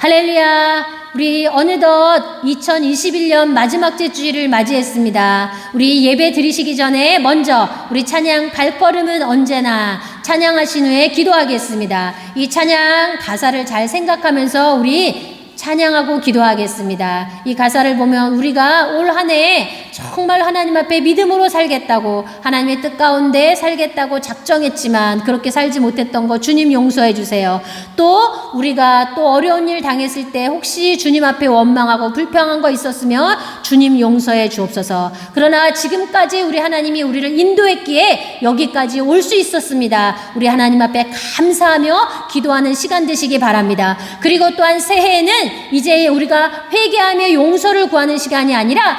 할렐루야. 우리 어느덧 2021년 마지막 주일을 맞이했습니다. 우리 예배 드리시기 전에 먼저 우리 찬양 발걸음은 언제나 찬양하신 후에 기도하겠습니다. 이 찬양 가사를 잘 생각하면서 우리 찬양하고 기도하겠습니다. 이 가사를 보면 우리가 올 한 해 정말 하나님 앞에 믿음으로 살겠다고, 하나님의 뜻 가운데 살겠다고 작정했지만 그렇게 살지 못했던 거 주님 용서해 주세요. 또 우리가 또 어려운 일 당했을 때 혹시 주님 앞에 원망하고 불평한 거 있었으면 주님 용서해 주옵소서. 그러나 지금까지 우리 하나님이 우리를 인도했기에 여기까지 올 수 있었습니다. 우리 하나님 앞에 감사하며 기도하는 시간 되시기 바랍니다. 그리고 또한 새해에는 이제 우리가 회개하며 용서를 구하는 시간이 아니라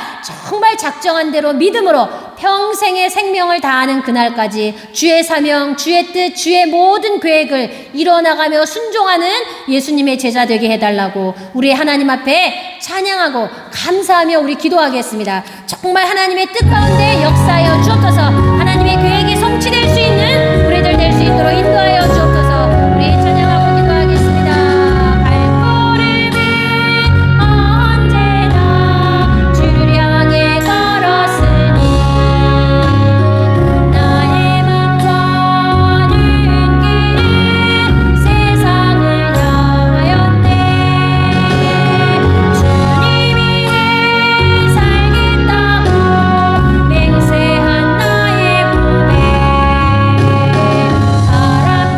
정말 작정한 대로 믿음으로 평생의 생명을 다하는 그날까지 주의 사명, 주의 뜻, 주의 모든 계획을 이뤄나가며 순종하는 예수님의 제자 되게 해달라고 우리 하나님 앞에 찬양하고 감사하며 우리 기도하겠습니다. 정말 하나님의 뜻 가운데 역사하여 주옵소서. 하나님의 계획이 성취될 수 있는 우리들 될 수 있도록 인도하여 주옵소서. 우리 찬양하고 기도하겠습니다. 바람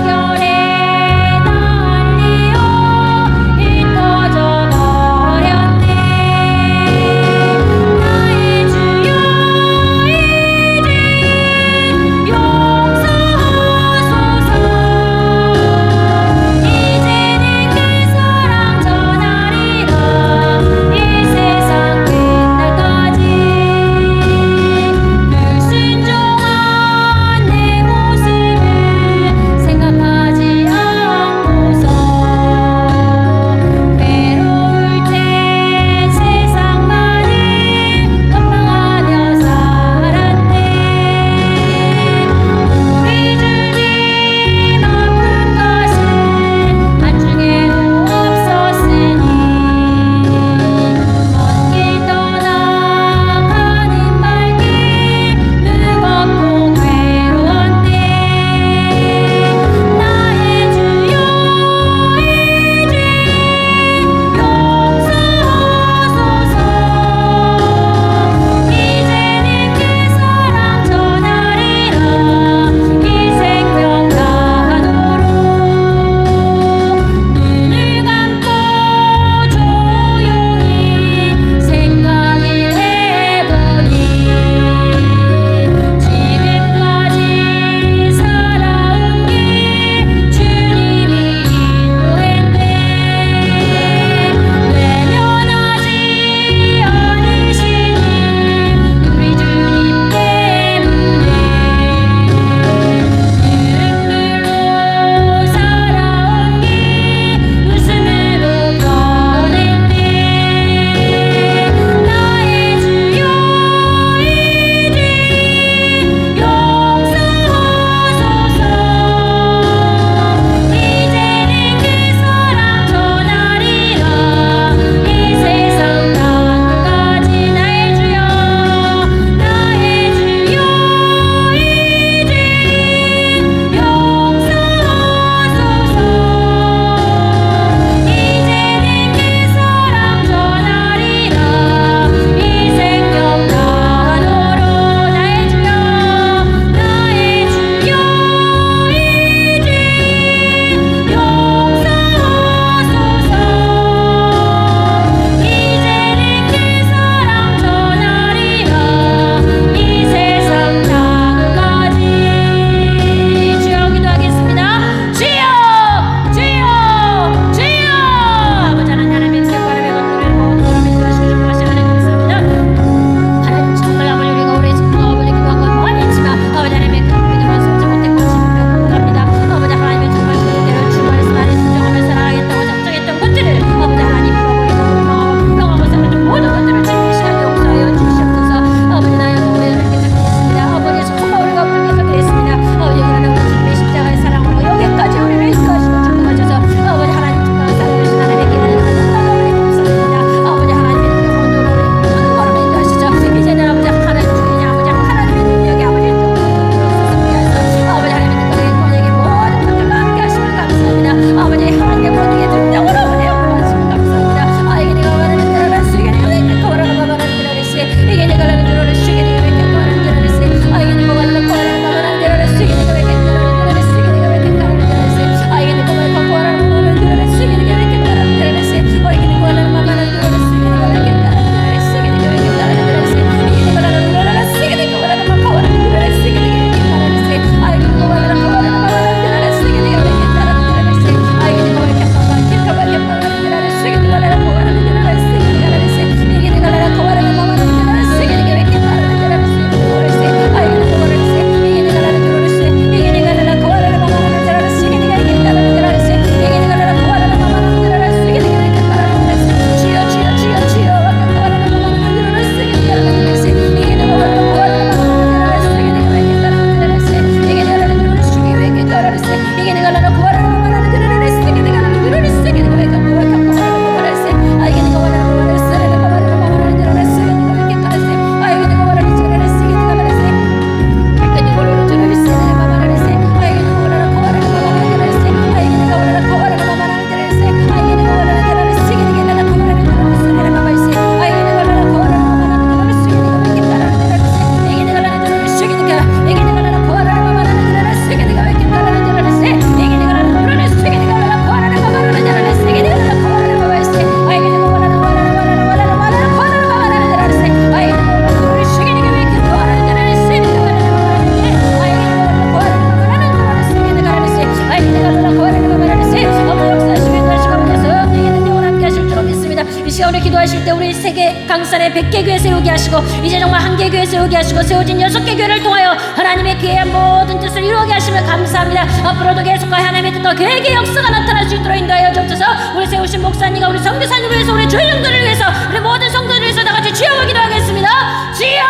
시간으로 기도하실 때 우리 세계 강산에 100개 교회 세우게 하시고 이제 정말 1개 교회 세우게 하시고 세워진 6개 교회를 통하여 하나님의 귀한 모든 뜻을 이루게 하시면 감사합니다. 앞으로도 계속과 하나님의 뜻과 계획의 역사가 나타날 수 있도록 인도하여 주옵소서. 우리 세우신 목사님과 우리 선교사님을 위해서 우리 조형들을 위해서 우리 모든 성도들을 위해서 다같이 주여 기도하겠습니다. 주여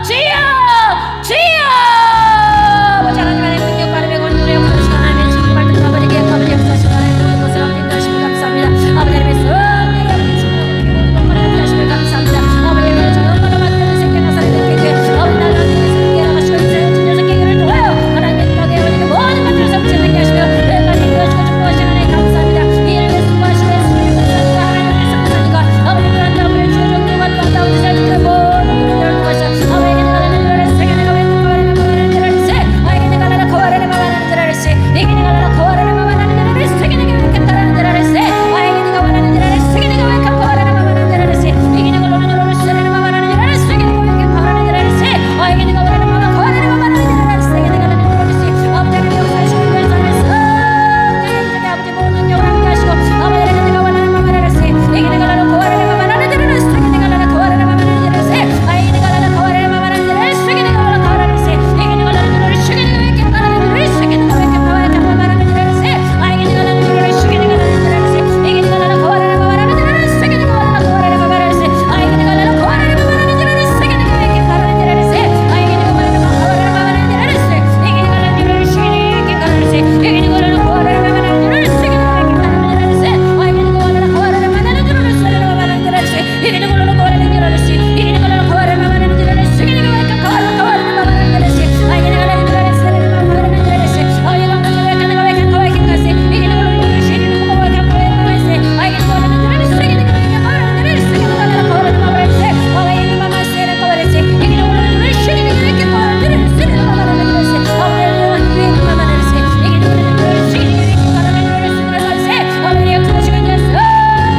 주여 주여. 아버지 하나님 안에 능력 바람에 권능으로 역사하시고 하나님의 지금 말씀 아버지께 아버지 역사하시고 하나님의 모든 것을 함께 인도하시면 감사합니다. 아버지 하나님의 성령의 아버지 주님의 모든 것을 인도하시면 감사합니다. 아버지 하나님의 정말로 만드는 생명과 살아있는 교회 아버지 나를 위해서 함께 나가시고 이세우진 6개 교회를 통하여 하나님의 뜻과 계획의 모든 것들을 성취하게 하시며 내일까지 인도하시고 축복하시는 하나님 감사합니다. 이 일을 위해서 수고하시고 예수님의 목사님과 하나님의 성도사님과 아버지 그런 다음에 주의 종들과 또 아름다운 제자들의 모든 분들을 통하셔 아버지에게 내가 나는 줄 알았어 세계 내가 왜 거하려는 마마라는 줄 알았어 아에게 내가 나는 거하려는 마마라는 줄 알았어 이게 내가 나는 거하려는 마마라는 줄 알았어 세계 내가 왜 겠다라는 줄 알았어 아에게 내가 원하는 줄 알았어 세계 내가 왜 거하려는 마마라는 줄 알았어 이게 내가 원하는 너를 쓰려는 마마라는 줄 알았어 세계 내가 왜 거하려는 줄 알았어 아에게 내가 원하는 마마 거하려는 마마라는 줄 알았어 세계 내가 나는 줄 알았어 아버지의 역사하시고 인도하시면서 인생의 아버지 모든 영을 함께 하시고 아버지에게 내가 원하는 마마라는 알았어 이게 내가 나는 거하려는 마마라는 줄 알았어 세계 내가 나는 거하려는 마마라는 줄 알았어 아에게 내가 나는 거하려는 마마라는 줄 알았어 세계 내가 원하는 거하려는 알았어 이게 내가 나는 줄 알았어 세계 내가 왜 이렇게 거하려는 줄 알았어 세계 내가 왜 이렇게 거하려는 마마라는 줄 알았어 아에게 내가 나는 줄 알았어 세계 내가 나는 줄 알았어 이게 내가 나는 거하려는 마마라는 줄 알았어 세계 내가 원하는 거하려는 마마라는 줄 알았어 아에게 내가 나는 거하려는 마마라는 줄 알았어 세계 내가 왜 이렇게 거하려는 줄 알았어 아에게 내가 원하는 거하려는 마마라는 줄 알았어 이게 내가 나는 줄 알았어 세계 내가 왜 이렇게 거하려는 줄 알았어 이게 내가 원하는 거하려는 마마라는 줄 알았어 세계 내가 왜 이렇게 거하려는 줄 알았어 아에게 내가 원하는 거하려는 마마라는 줄 알았어 마마라는 줄 알았어 이게 내가 원하는 거하려는 줄 알았어 이게 내가 원하는 거하려는 마마라는 줄 알았어 세계 내가 왜 이렇게 거하려는 마마라는 줄 알았어 아에게 내가 나는 줄 알았어 마마라는 줄 알았어 아에게 내가 원하는 줄 알았어 내가 왜 이렇게 거하게 갔어 이게 내가 원하는 줄 알았어 이게 내가 왜 이렇게 거하게 갔어 아에게 내가 원하는 줄 알았어 세계 내가 왜 이렇게 거하려는 줄 알았어 세계 내가 나는 거하려는 마마라는 줄 알았어 아에게 마마 세는 거하랬어 이게 내가 원하는 줄 알았어 세계 내가 왜 이렇게 거하려는 줄 알았어 세계 내가 마마라는 줄 알았어 아에게 내가 왜 이렇게 마마라는 줄 알았어 이게 내가 원하는 줄 알았어 세계 내가 왜 이렇게 거하려는 줄 알았어 아버지 역사하시고 인도하시고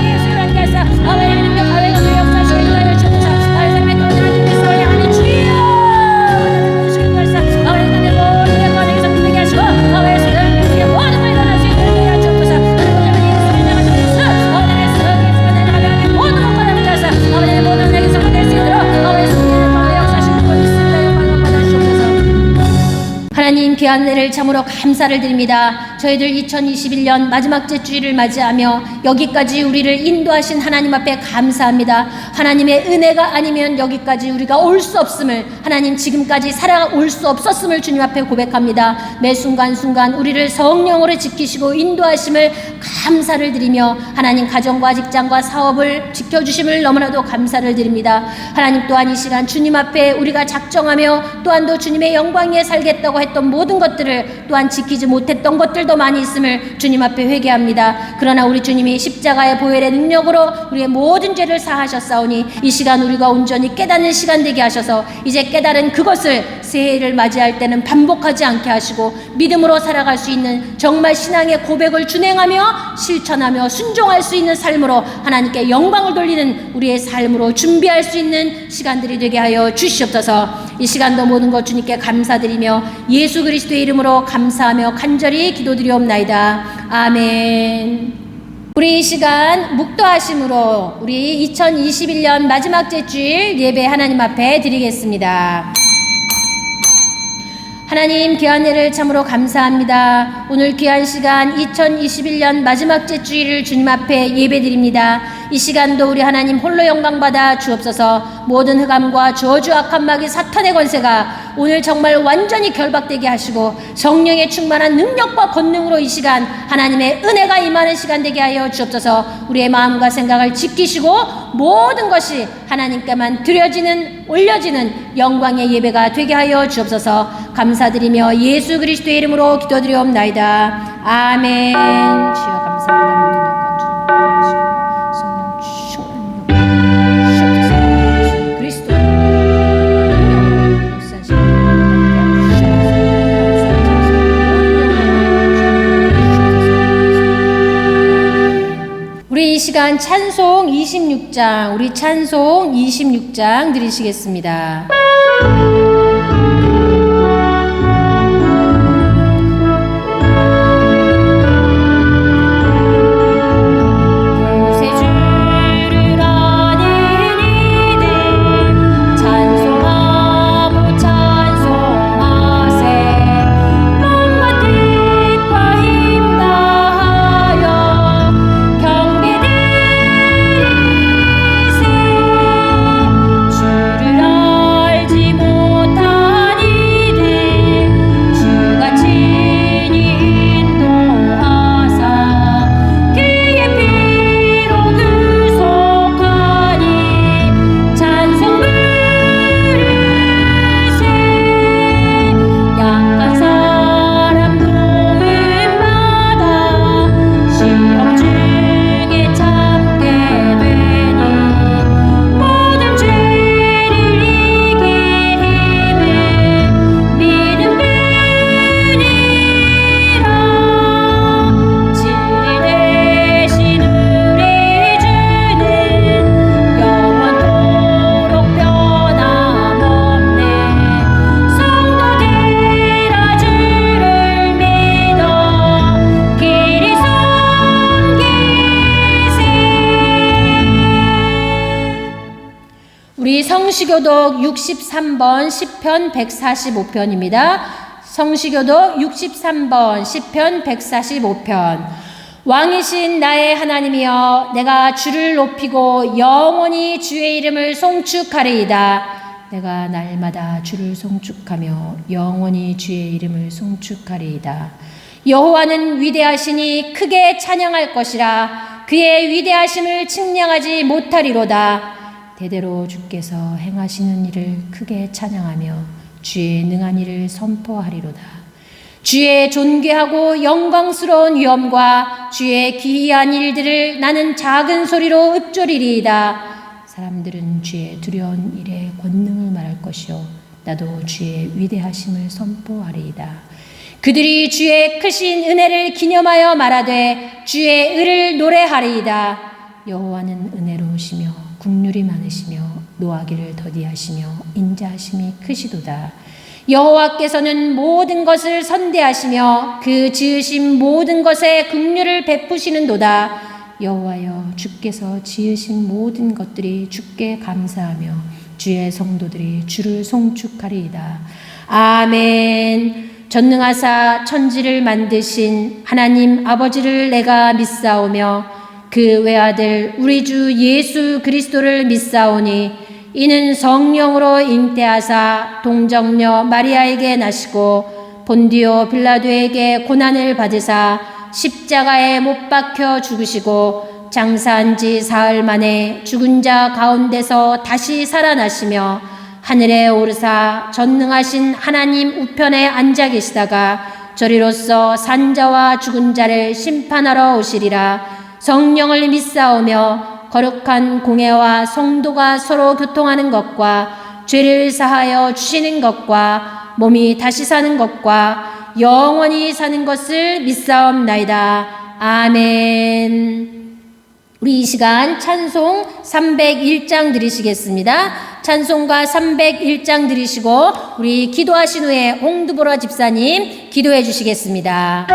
예수를 함께 하사 아버지 능력 아버지 역사하시고 인도하여 주옵소서 아버지 삶의 떠나는 중에서 양이 주여 아버지 인도하사 아버지 내 모든 영광에서 빛나게 하시고 아버지 주의 모든 걸 일어날 수 있도록 인도하여 주옵소서 아버지 예수를 나가서 아버지 내 성령께서 내 나라의 모든 것과 함께 하사 아버지 내 모든 내게 성공될 수 있도록 아버지 주님의 통하여 역사하시는 것 있습니다. 영광을 받아 주옵소서. 하나님 귀한 은혜를 참으로 감사를 드립니다. 저희들 2021년 마지막 주일을 맞이하며 여기까지 우리를 인도하신 하나님 앞에 감사합니다. 하나님의 은혜가 아니면 여기까지 우리가 올 수 없음을 하나님 지금까지 살아올 수 없었음을 주님 앞에 고백합니다. 매 순간순간 우리를 성령으로 지키시고 인도하심을 감사를 드리며 하나님 가정과 직장과 사업을 지켜주심을 너무나도 감사를 드립니다. 하나님 또한 이 시간 주님 앞에 우리가 작정하며 또한도 주님의 영광 위에 살겠다고 했던 모든 것들을 또한 지키지 못했던 것들도 많이 있음을 주님 앞에 회개합니다. 그러나 우리 주님이 십자가의 보혈의 능력으로 우리의 모든 죄를 사하셨사오니 이 시간 우리가 온전히 깨닫는 시간 되게 하셔서 이제 깨달은 그것을 새해를 맞이할 때는 반복하지 않게 하시고 믿음으로 살아갈 수 있는 정말 신앙의 고백을 준행하며 실천하며 순종할 수 있는 삶으로 하나님께 영광을 돌리는 우리의 삶으로 준비할 수 있는 시간들이 되게 하여 주시옵소서. 이 시간도 모든 것 주님께 감사드리며 예수 그리스도의 이름으로 감사하며 간절히 기도드리옵나이다. 아멘. 우리 이 시간 묵도하심으로 우리 2021년 마지막 주일 예배 하나님 앞에 드리겠습니다. 하나님 귀한 은혜를 참으로 감사합니다. 오늘 귀한 시간 2021년 마지막 주일을 주님 앞에 예배드립니다. 이 시간도 우리 하나님 홀로 영광 받아 주옵소서. 모든 흑암과 저주 악한 마귀 사탄의 권세가 오늘 정말 완전히 결박되게 하시고 성령의 충만한 능력과 권능으로 이 시간 하나님의 은혜가 임하는 시간 되게 하여 주옵소서. 우리의 마음과 생각을 지키시고 모든 것이 하나님께만 드려지는 올려지는 영광의 예배가 되게 하여 주옵소서. 감사드리며 예수 그리스도의 이름으로 기도드리옵나이다. 아멘. 주여 감사합니다. 우리 이 시간 찬송 26장, 우리 찬송 26장 드리시겠습니다. 새 주를 우리 성시교독 63번 시편 145편입니다. 성시교독 63번 시편 145편. 왕이신 나의 하나님이여, 내가 주를 높이고 영원히 주의 이름을 송축하리이다. 내가 날마다 주를 송축하며 영원히 주의 이름을 송축하리이다. 여호와는 위대하시니 크게 찬양할 것이라. 그의 위대하심을 측량하지 못하리로다. 대대로 주께서 행하시는 일을 크게 찬양하며 주의 능한 일을 선포하리로다. 주의 존귀하고 영광스러운 위엄과 주의 기이한 일들을 나는 작은 소리로 읊조리리이다. 사람들은 주의 두려운 일의 권능을 말할 것이요 나도 주의 위대하심을 선포하리이다. 그들이 주의 크신 은혜를 기념하여 말하되 주의 의를 노래하리이다. 여호와는 은혜로우시며 국률이 많으시며 노하기를 더디하시며 인자하심이 크시도다. 여호와께서는 모든 것을 선대하시며 그 지으신 모든 것에 긍휼을 베푸시는도다. 여호와여, 주께서 지으신 모든 것들이 주께 감사하며 주의 성도들이 주를 송축하리이다. 아멘. 전능하사 천지를 만드신 하나님 아버지를 내가 믿사오며 그 외아들 우리 주 예수 그리스도를 믿사오니 이는 성령으로 잉태하사 동정녀 마리아에게 나시고 본디오 빌라도에게 고난을 받으사 십자가에 못 박혀 죽으시고 장사한 지 사흘 만에 죽은 자 가운데서 다시 살아나시며 하늘에 오르사 전능하신 하나님 우편에 앉아 계시다가 저리로서 산자와 죽은 자를 심판하러 오시리라. 성령을 믿사오며 거룩한 공회와 성도가 서로 교통하는 것과 죄를 사하여 주시는 것과 몸이 다시 사는 것과 영원히 사는 것을 믿사옵나이다. 아멘. 우리 이 시간 찬송 301장 드리시겠습니다. 찬송가 301장 드리시고 우리 기도하신 후에 홍두보라 집사님 기도해 주시겠습니다.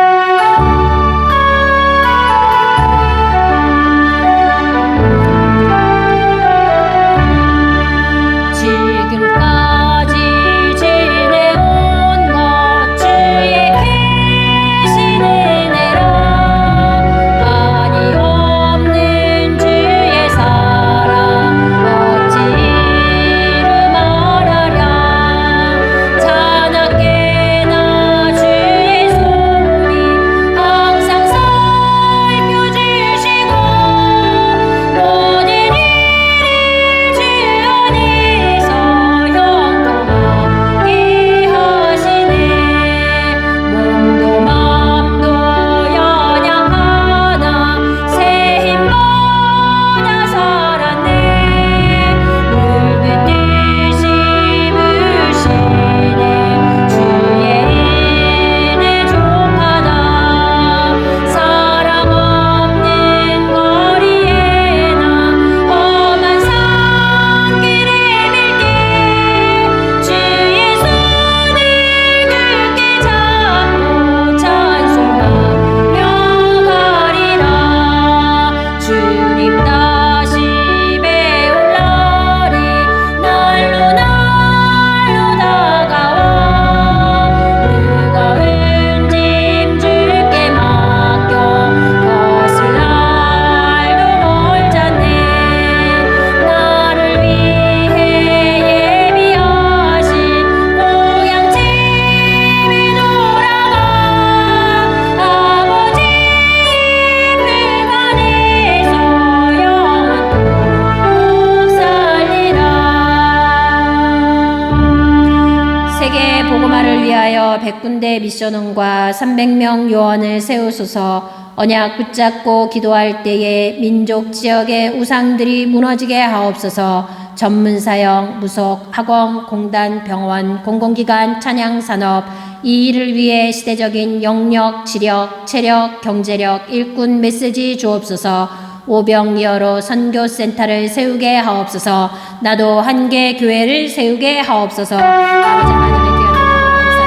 미션원과 300명 요원을 세우소서. 언약 붙잡고 기도할 때에 민족 지역의 우상들이 무너지게 하옵소서. 전문사역, 무속, 학원, 공단, 병원, 공공기관, 찬양산업 이 일을 위해 시대적인 영역, 지력, 체력, 경제력, 일꾼 메시지 주옵소서. 오병이어로 선교센터를 세우게 하옵소서. 나도 한계 교회를 세우게 하옵소서. 아버지 하나님의 귀한 이름으로 감사드립니다.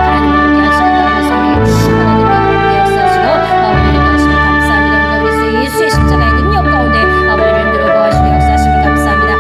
하나님 함께 하시는 가운데 역사하시고 아버지 함께 하시면 감사합니다. 우리 그리스도 예수의 십자가의 능력 가운데 아버지를 들어 거하시고 역사하시니 감사합니다.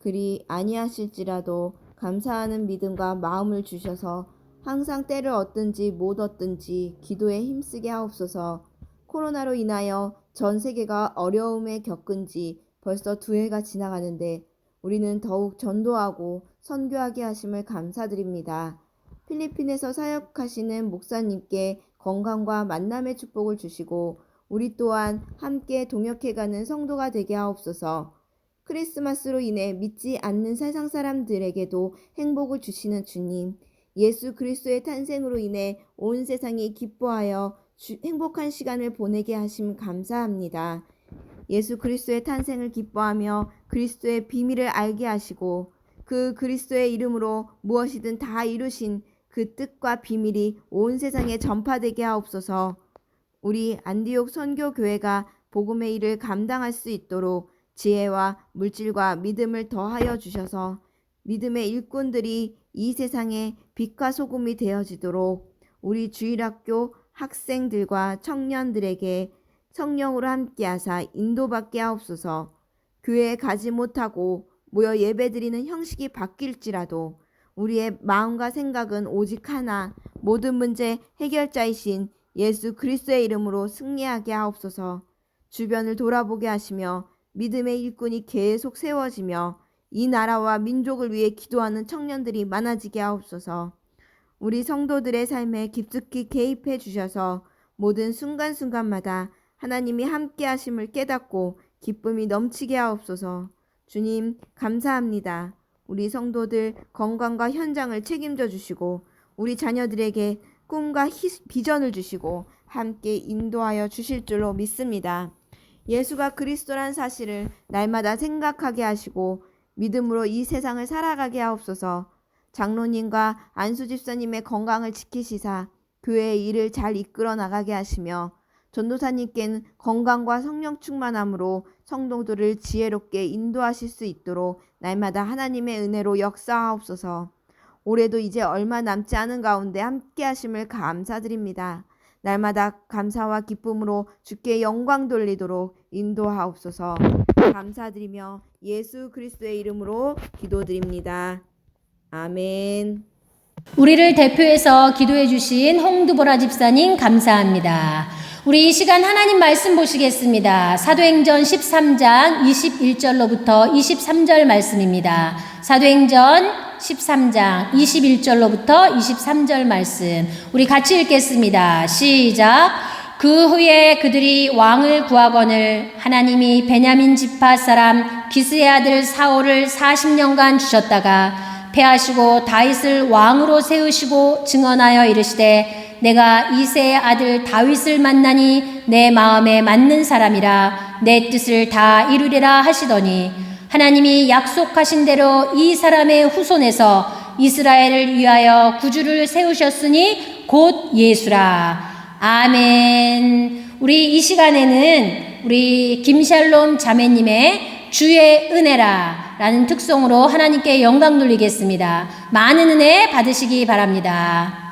그리 아니하실지라도 감사하는 믿음과 마음을 주셔서 항상 때를 얻든지 못 얻든지 기도에 힘쓰게 하옵소서. 코로나로 인하여 전 세계가 어려움에 겪은 지 벌써 2해가 지나가는데 우리는 더욱 전도하고 선교하게 하심을 감사드립니다. 필리핀에서 사역하시는 목사님께 건강과 만남의 축복을 주시고 우리 또한 함께 동역해가는 성도가 되게 하옵소서. 크리스마스로 인해 믿지 않는 세상 사람들에게도 행복을 주시는 주님, 예수 그리스도의 탄생으로 인해 온 세상이 기뻐하여 행복한 시간을 보내게 하심 감사합니다. 예수 그리스도의 탄생을 기뻐하며 그리스도의 비밀을 알게 하시고 그 그리스도의 이름으로 무엇이든 다 이루신 그 뜻과 비밀이 온 세상에 전파되게 하옵소서. 우리 안디옥 선교교회가 복음의 일을 감당할 수 있도록 지혜와 물질과 믿음을 더하여 주셔서 믿음의 일꾼들이 이 세상에 빛과 소금이 되어지도록 우리 주일학교 학생들과 청년들에게 성령으로 함께하사 인도받게 하옵소서. 교회에 가지 못하고 모여 예배드리는 형식이 바뀔지라도 우리의 마음과 생각은 오직 하나, 모든 문제 해결자이신 예수 그리스도의 이름으로 승리하게 하옵소서. 주변을 돌아보게 하시며 믿음의 일꾼이 계속 세워지며 이 나라와 민족을 위해 기도하는 청년들이 많아지게 하옵소서. 우리 성도들의 삶에 깊숙이 개입해 주셔서 모든 순간순간마다 하나님이 함께 하심을 깨닫고 기쁨이 넘치게 하옵소서. 주님 감사합니다. 우리 성도들 건강과 현장을 책임져 주시고 우리 자녀들에게 꿈과 비전을 주시고 함께 인도하여 주실 줄로 믿습니다. 예수가 그리스도란 사실을 날마다 생각하게 하시고 믿음으로 이 세상을 살아가게 하옵소서. 장로님과 안수 집사님의 건강을 지키시사 교회의 일을 잘 이끌어 나가게 하시며 전도사님께는 건강과 성령 충만함으로 성도들을 지혜롭게 인도하실 수 있도록 날마다 하나님의 은혜로 역사하옵소서. 올해도 이제 얼마 남지 않은 가운데 함께 하심을 감사드립니다. 날마다 감사와 기쁨으로 주께 영광 돌리도록 인도하옵소서. 감사드리며 예수 그리스도의 이름으로 기도드립니다. 아멘. 우리를 대표해서 기도해 주신 홍두보라 집사님 감사합니다. 우리 이 시간 하나님 말씀 보시겠습니다. 사도행전 13장 21절로부터 23절 말씀입니다. 사도행전 13장 21절로부터 23절 말씀 우리 같이 읽겠습니다. 시작. 그 후에 그들이 왕을 구하거늘 하나님이 베냐민 지파 사람 기스의 아들 사울을 40년간 주셨다가 패하시고 다윗을 왕으로 세우시고 증언하여 이르시되 내가 이새의 아들 다윗을 만나니 내 마음에 맞는 사람이라 내 뜻을 다 이루리라 하시더니 하나님이 약속하신 대로 이 사람의 후손에서 이스라엘을 위하여 구주를 세우셨으니 곧 예수라. 아멘. 우리 이 시간에는 우리 김샬롬 자매님의 주의 은혜라 라는 특송으로 하나님께 영광 돌리겠습니다. 많은 은혜 받으시기 바랍니다.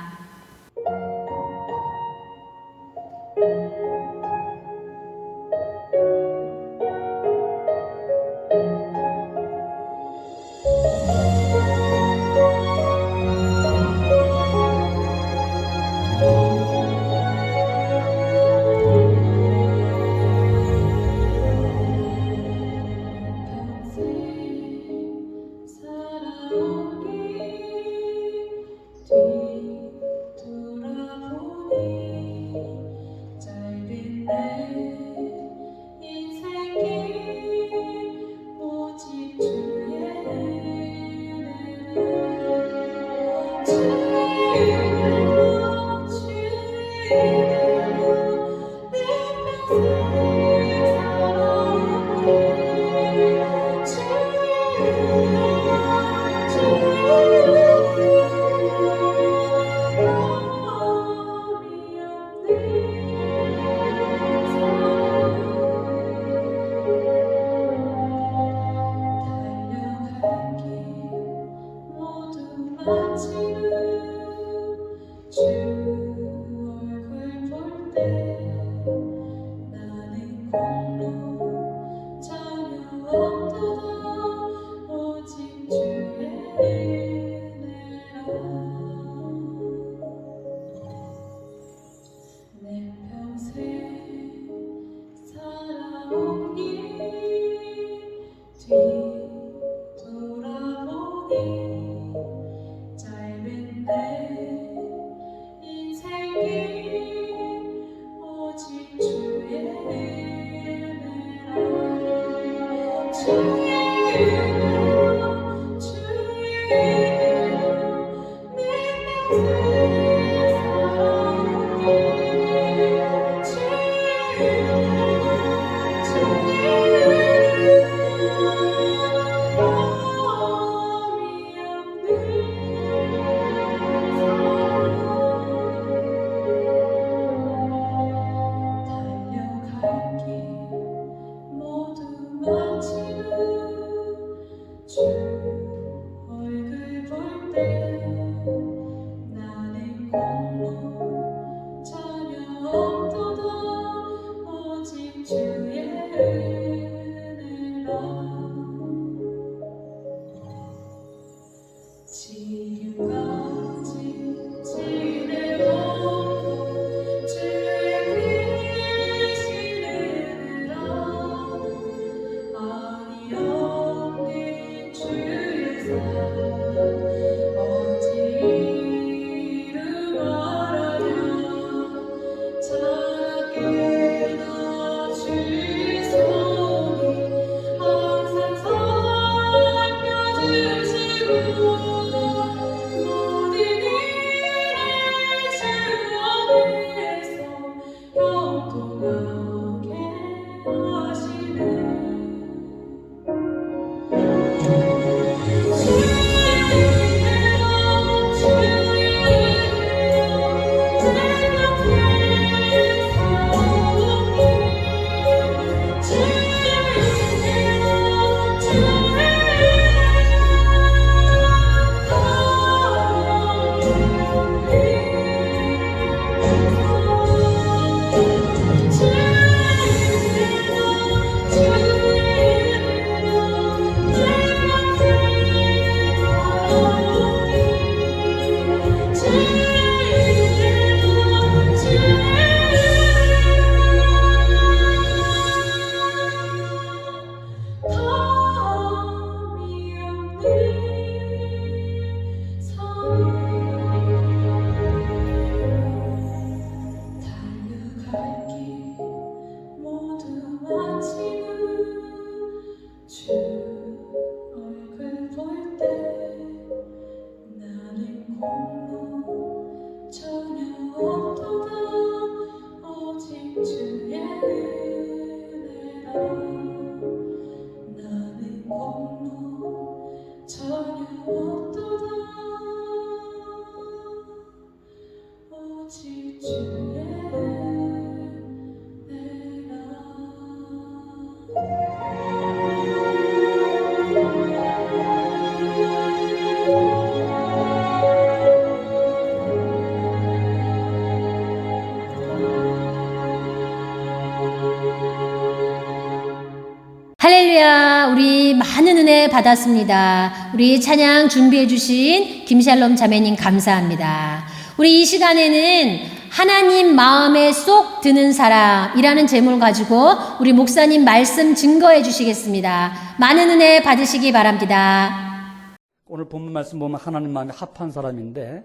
할렐루야, 우리 많은 은혜 받았습니다. 우리 찬양 준비해 주신 김샬롬 자매님 감사합니다. 우리 이 시간에는 하나님 마음에 쏙 드는 사람이라는 제목을 가지고 우리 목사님 말씀 증거해 주시겠습니다. 많은 은혜 받으시기 바랍니다. 오늘 본문 말씀 보면 하나님 마음에 합한 사람인데,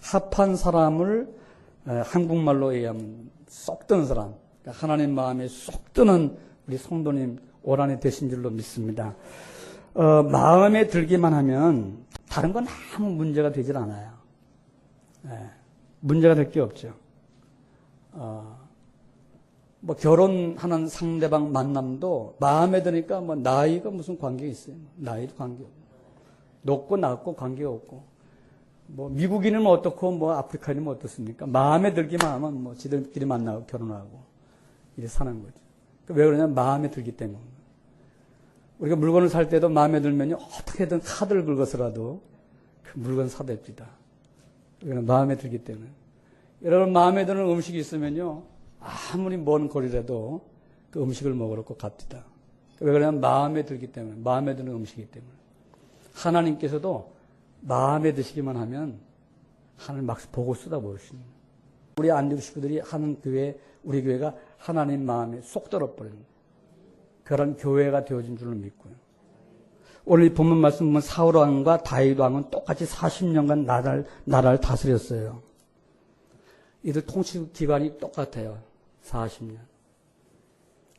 합한 사람을 한국말로 얘기하면 쏙 드는 사람, 그러니까 하나님 마음에 쏙 드는 우리 성도님 오란이 되신 줄로 믿습니다. 마음에 들기만 하면 다른 건 아무 문제가 되질 않아요. 문제가 될 게 없죠. 뭐 결혼하는 상대방 만남도 마음에 드니까 뭐 나이가 무슨 관계 있어요? 나이도 관계 없고, 높고 낮고 관계 없고, 뭐 미국인은 어떻고 뭐 아프리카인은 어떻습니까? 마음에 들기만 하면 뭐 지들끼리 만나고 결혼하고 이렇게 사는 거죠. 왜 그러냐면 마음에 들기 때문에. 우리가 물건을 살 때도 마음에 들면요, 어떻게든 카드를 긁어서라도 그 물건 사댑니다. 이거는 마음에 들기 때문에. 여러분, 마음에 드는 음식이 있으면요, 아무리 먼 거리라도 그 음식을 먹으러 꼭 갑니다. 왜 그러냐면 마음에 들기 때문에, 마음에 드는 음식이기 때문에. 하나님께서도 마음에 드시기만 하면 하나님 막 보고 쏟아부으십니다. 우리 안디옥 식구들이 하는 교회, 우리 교회가 하나님 마음에 쏙 들어버립니다. 그런 교회가 되어진 줄을 믿고요. 오늘 이 본문 말씀 보면 사울 왕과 다윗 왕은 똑같이 40년간 나라를 다스렸어요. 이들 통치 기간이 똑같아요. 40년.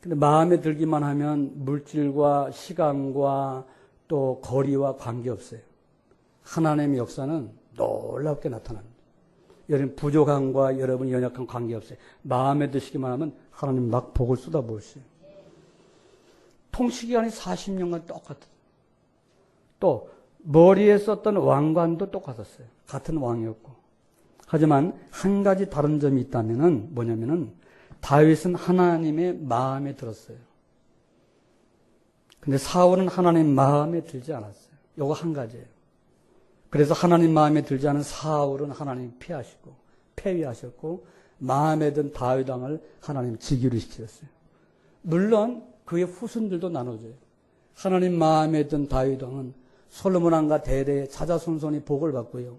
근데 마음에 들기만 하면 물질과 시간과 또 거리와 관계없어요. 하나님의 역사는 놀랍게 나타납니다. 여러분 부족함과 여러분 연약한 관계없어요. 마음에 드시기만 하면 하나님 막 복을 쏟아부으세요. 통치기간이 40년간 똑같아요. 또 머리에 썼던 왕관도 똑같았어요. 같은 왕이었고. 하지만 한 가지 다른 점이 있다면은 뭐냐면은 다윗은 하나님의 마음에 들었어요. 근데 사울은 하나님 마음에 들지 않았어요. 요거 한 가지예요. 그래서 하나님 마음에 들지 않은 사울은 하나님 피하시고 폐위하셨고 마음에 든 다윗 왕을 하나님 즉위를 시키셨어요. 물론 그의 후손들도 나눠져요. 하나님 마음에 든 다윗 왕은 솔로몬 왕과 대대의 자자손손이 복을 받고요.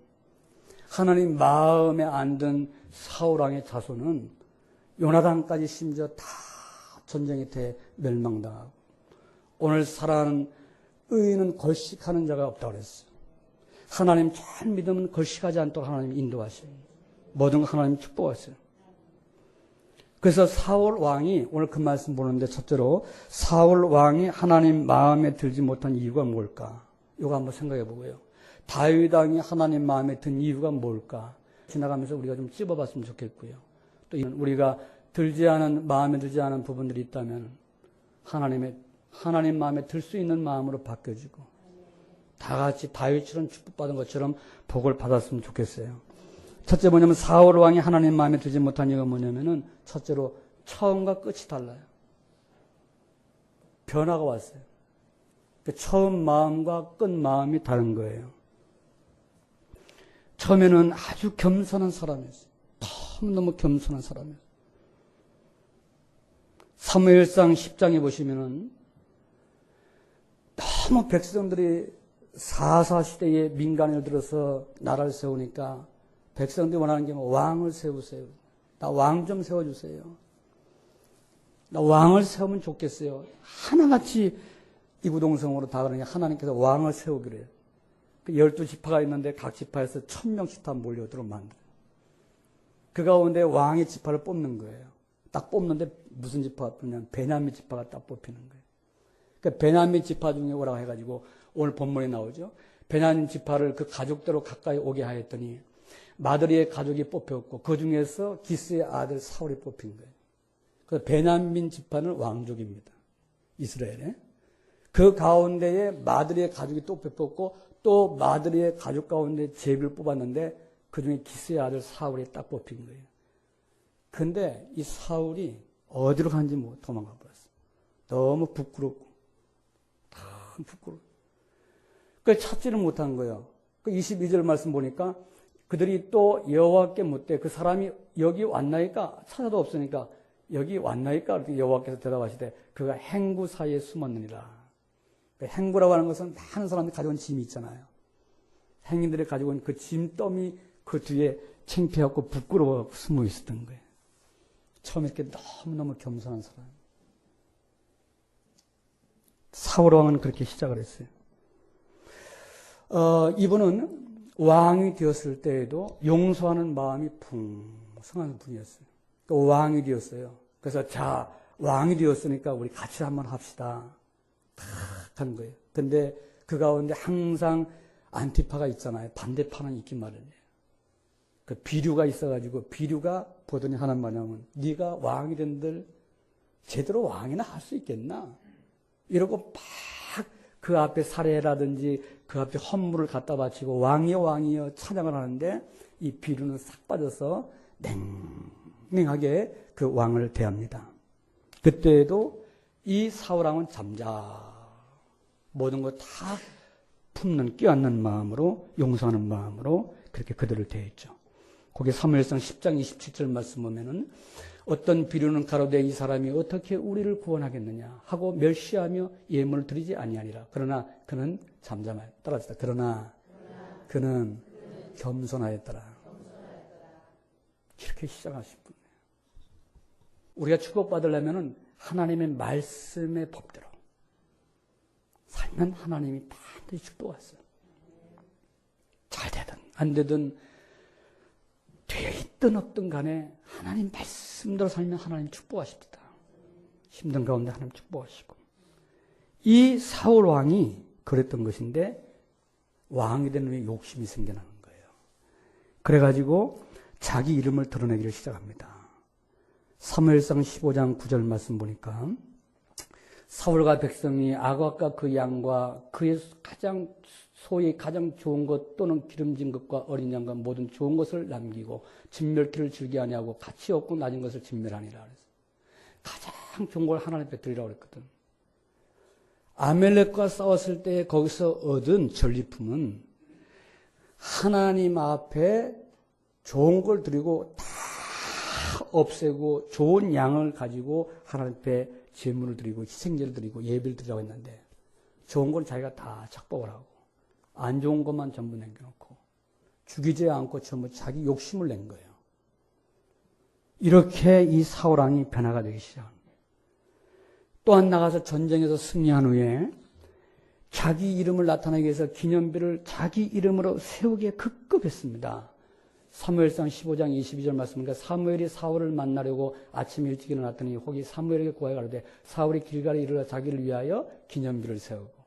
하나님 마음에 안 든 사울 왕의 자손은 요나단까지 심지어 다 전쟁에 대해 멸망당하고 오늘 살아가는 의인은 걸식하는 자가 없다고 그랬어요. 하나님 잘 믿으면 걸식하지 않도록 하나님 인도하셔요. 뭐든 하나님 축복하세요. 그래서 사울 왕이 오늘 그 말씀 보는데 첫째로 사울 왕이 하나님 마음에 들지 못한 이유가 뭘까? 이거 한번 생각해 보고요. 다윗 왕이 하나님 마음에 든 이유가 뭘까? 지나가면서 우리가 좀 찝어봤으면 좋겠고요. 또 우리가 마음에 들지 않은 부분들이 있다면 하나님 마음에 들 수 있는 마음으로 바뀌어지고 다 같이 다윗처럼 축복받은 것처럼 복을 받았으면 좋겠어요. 첫째 뭐냐면 사울 왕이 하나님 마음에 들지 못한 이유가 뭐냐면은 첫째로 처음과 끝이 달라요. 변화가 왔어요. 처음 마음과 끝 마음이 다른 거예요. 처음에는 아주 겸손한 사람이었어요. 너무 겸손한 사람이었어요. 사무엘상 10장에 보시면은 너무 백성들이 사사시대에 민간을 들어서 나라를 세우니까 백성들이 원하는 게 왕을 세우세요. 나 왕 좀 세워주세요. 나 왕을 세우면 좋겠어요. 하나같이 이구동성으로 다 그러니 하나님께서 왕을 세우기로 해요. 12지파가 있는데 각 지파에서 1000명씩 다 몰려오도록 만들어요. 그 가운데 왕의 지파를 뽑는 거예요. 딱 뽑는데 무슨 지파가 뽑냐면 베냐민 지파가 딱 뽑히는 거예요. 그러니까 베냐민 지파 중에 오라고 해가지고 오늘 본문에 나오죠. 베냐민 지파를 그 가족대로 가까이 오게 하였더니 마드리의 가족이 뽑혔고 그 중에서 기스의 아들 사울이 뽑힌 거예요. 그래서 베냐민 지파는 왕족입니다. 이스라엘에. 그 가운데에 마드리의 가족이 또 뽑혔고 또 마드리의 가족 가운데 제비를 뽑았는데 그 중에 기스의 아들 사울이 딱 뽑힌 거예요. 근데 이 사울이 어디로 간지 도망가 버렸어요. 너무 부끄럽고 참 부끄러워. 그 찾지를 못한 거예요. 그 22절 말씀 보니까 그들이 또 여호와께 묻되 그 사람이 여기 왔나이까? 찾아도 없으니까 여기 왔나이까? 여호와께서 대답하시되 그가 행구 사이에 숨었느니라. 행구라고 하는 것은 많은 사람들이 가지고 온 짐이 있잖아요. 행인들이 가지고 온 그 짐더미 그 뒤에 창피하고 부끄러워 숨어 있었던 거예요. 처음에 이렇게 너무너무 겸손한 사람. 사울 왕은 그렇게 시작을 했어요. 이분은 왕이 되었을 때에도 용서하는 마음이 풍성한 분이었어요. 또 왕이 되었어요. 그래서 자, 왕이 되었으니까 우리 같이 한번 합시다. 탁 하는 거예요. 근데 그 가운데 항상 안티파가 있잖아요. 반대파는 있긴 마련이에요. 그 비류가 있어가지고 비류가 보더니 하는 말이냐면 네가 왕이 된들 제대로 왕이나 할 수 있겠나? 이러고 막 그 앞에 사례라든지 그 앞에 헌물을 갖다 바치고 왕이여 찬양을 하는데 이 비류는 싹 빠져서 냉랭하게 그 왕을 대합니다. 그때에도 이 사울왕은 모든 것 다 품는 끼얹는 마음으로 용서하는 마음으로 그렇게 그들을 대했죠. 거기 사무엘상 10장 27절 말씀 보면은 어떤 비류는 가로되 이 사람이 어떻게 우리를 구원하겠느냐 하고 멸시하며 예물을 드리지 아니하니라. 그러나 그는 잠잠하였다. 따라합시다. 그러나 그는 겸손하였더라. 이렇게 시작하신 분이에요. 우리가 축복받으려면 하나님의 말씀의 법대로 살면 하나님이 반드시 축복하세요. 잘 되든 안 되든 되어 있든 없든 간에 하나님 말씀대로 살면 하나님 축복하십니다. 힘든 가운데 하나님 축복하시고. 이 사울 왕이 그랬던 것인데 왕이 되는 왜 욕심이 생겨나는 거예요. 그래가지고 자기 이름을 드러내기를 시작합니다. 사무엘상 15장 9절 말씀 보니까 사울과 백성이 아각과 그 양과 그의 가장 소위 가장 좋은 것 또는 기름진 것과 어린 양과 모든 좋은 것을 남기고 진멸기를 즐겨 아니하고 가치 없고 낮은 것을 진멸하니라 그랬어요. 가장 좋은 걸 하나님 뱉으리라고 그랬거든. 아멜렉과 싸웠을 때 거기서 얻은 전리품은 하나님 앞에 좋은 걸 드리고 다 없애고 좋은 양을 가지고 하나님 앞에 제물을 드리고 희생제를 드리고 예배를 드리라고 했는데 좋은 건 자기가 다 착복을 하고 안 좋은 것만 전부 남겨놓고 죽이지 않고 전부 자기 욕심을 낸 거예요. 이렇게 이 사울 왕이 변화가 되기 시작합니다. 또한 나가서 전쟁에서 승리한 후에 자기 이름을 나타내기 위해서 기념비를 자기 이름으로 세우기에 급급했습니다. 사무엘상 15장 22절 말씀입니다. 사무엘이 사울을 만나려고 아침 일찍 일어났더니 혹이 사무엘에게 구하여 가로되 사울이 길갈에 이르러 자기를 위하여 기념비를 세우고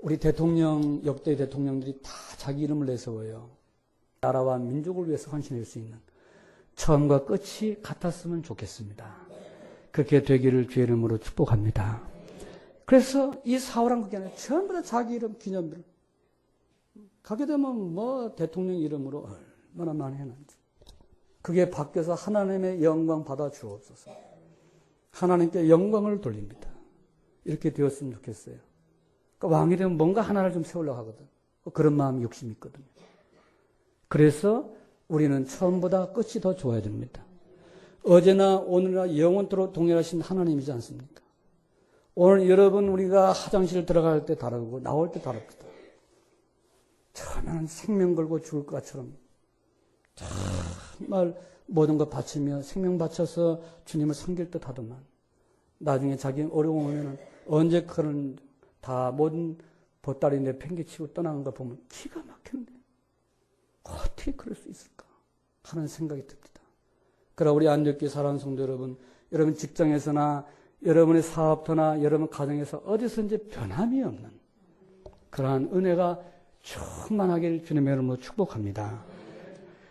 우리 대통령 역대 대통령들이 다 자기 이름을 내세워요. 나라와 민족을 위해서 헌신할 수 있는 처음과 끝이 같았으면 좋겠습니다. 그렇게 되기를 주의 이름으로 축복합니다. 그래서 이 사울한 그게 아니라 전부 다 자기 이름 기념비를 가게 되면 뭐 대통령 이름으로 얼마나 많이 해놨는지 그게 바뀌어서 하나님의 영광 받아 주옵소서. 하나님께 영광을 돌립니다. 이렇게 되었으면 좋겠어요. 그러니까 왕이 되면 뭔가 하나를 좀 세우려고 하거든. 그런 마음이 욕심이 있거든요. 그래서 우리는 처음보다 끝이 더 좋아야 됩니다. 어제나 오늘이나 영원토록 동일하신 하나님이지 않습니까? 오늘 여러분 우리가 화장실 들어갈 때 다르고 나올 때 다릅니다. 처음에는 생명 걸고 죽을 것처럼 정말 모든 것 바치며 생명 바쳐서 주님을 섬길 듯 하더만 나중에 자기 어려움 오면은 언제 그런 다 모든 보따리 내팽개치고 떠나는 거 보면 기가 막히는데 어떻게 그럴 수 있을까 하는 생각이 듭니다. 그러나 우리 안적교회 사랑하는 성도 여러분 직장에서나 여러분의 사업터나 여러분 가정에서 어디서든지 변함이 없는 그러한 은혜가 충만하기를 주님의 이름으로 축복합니다.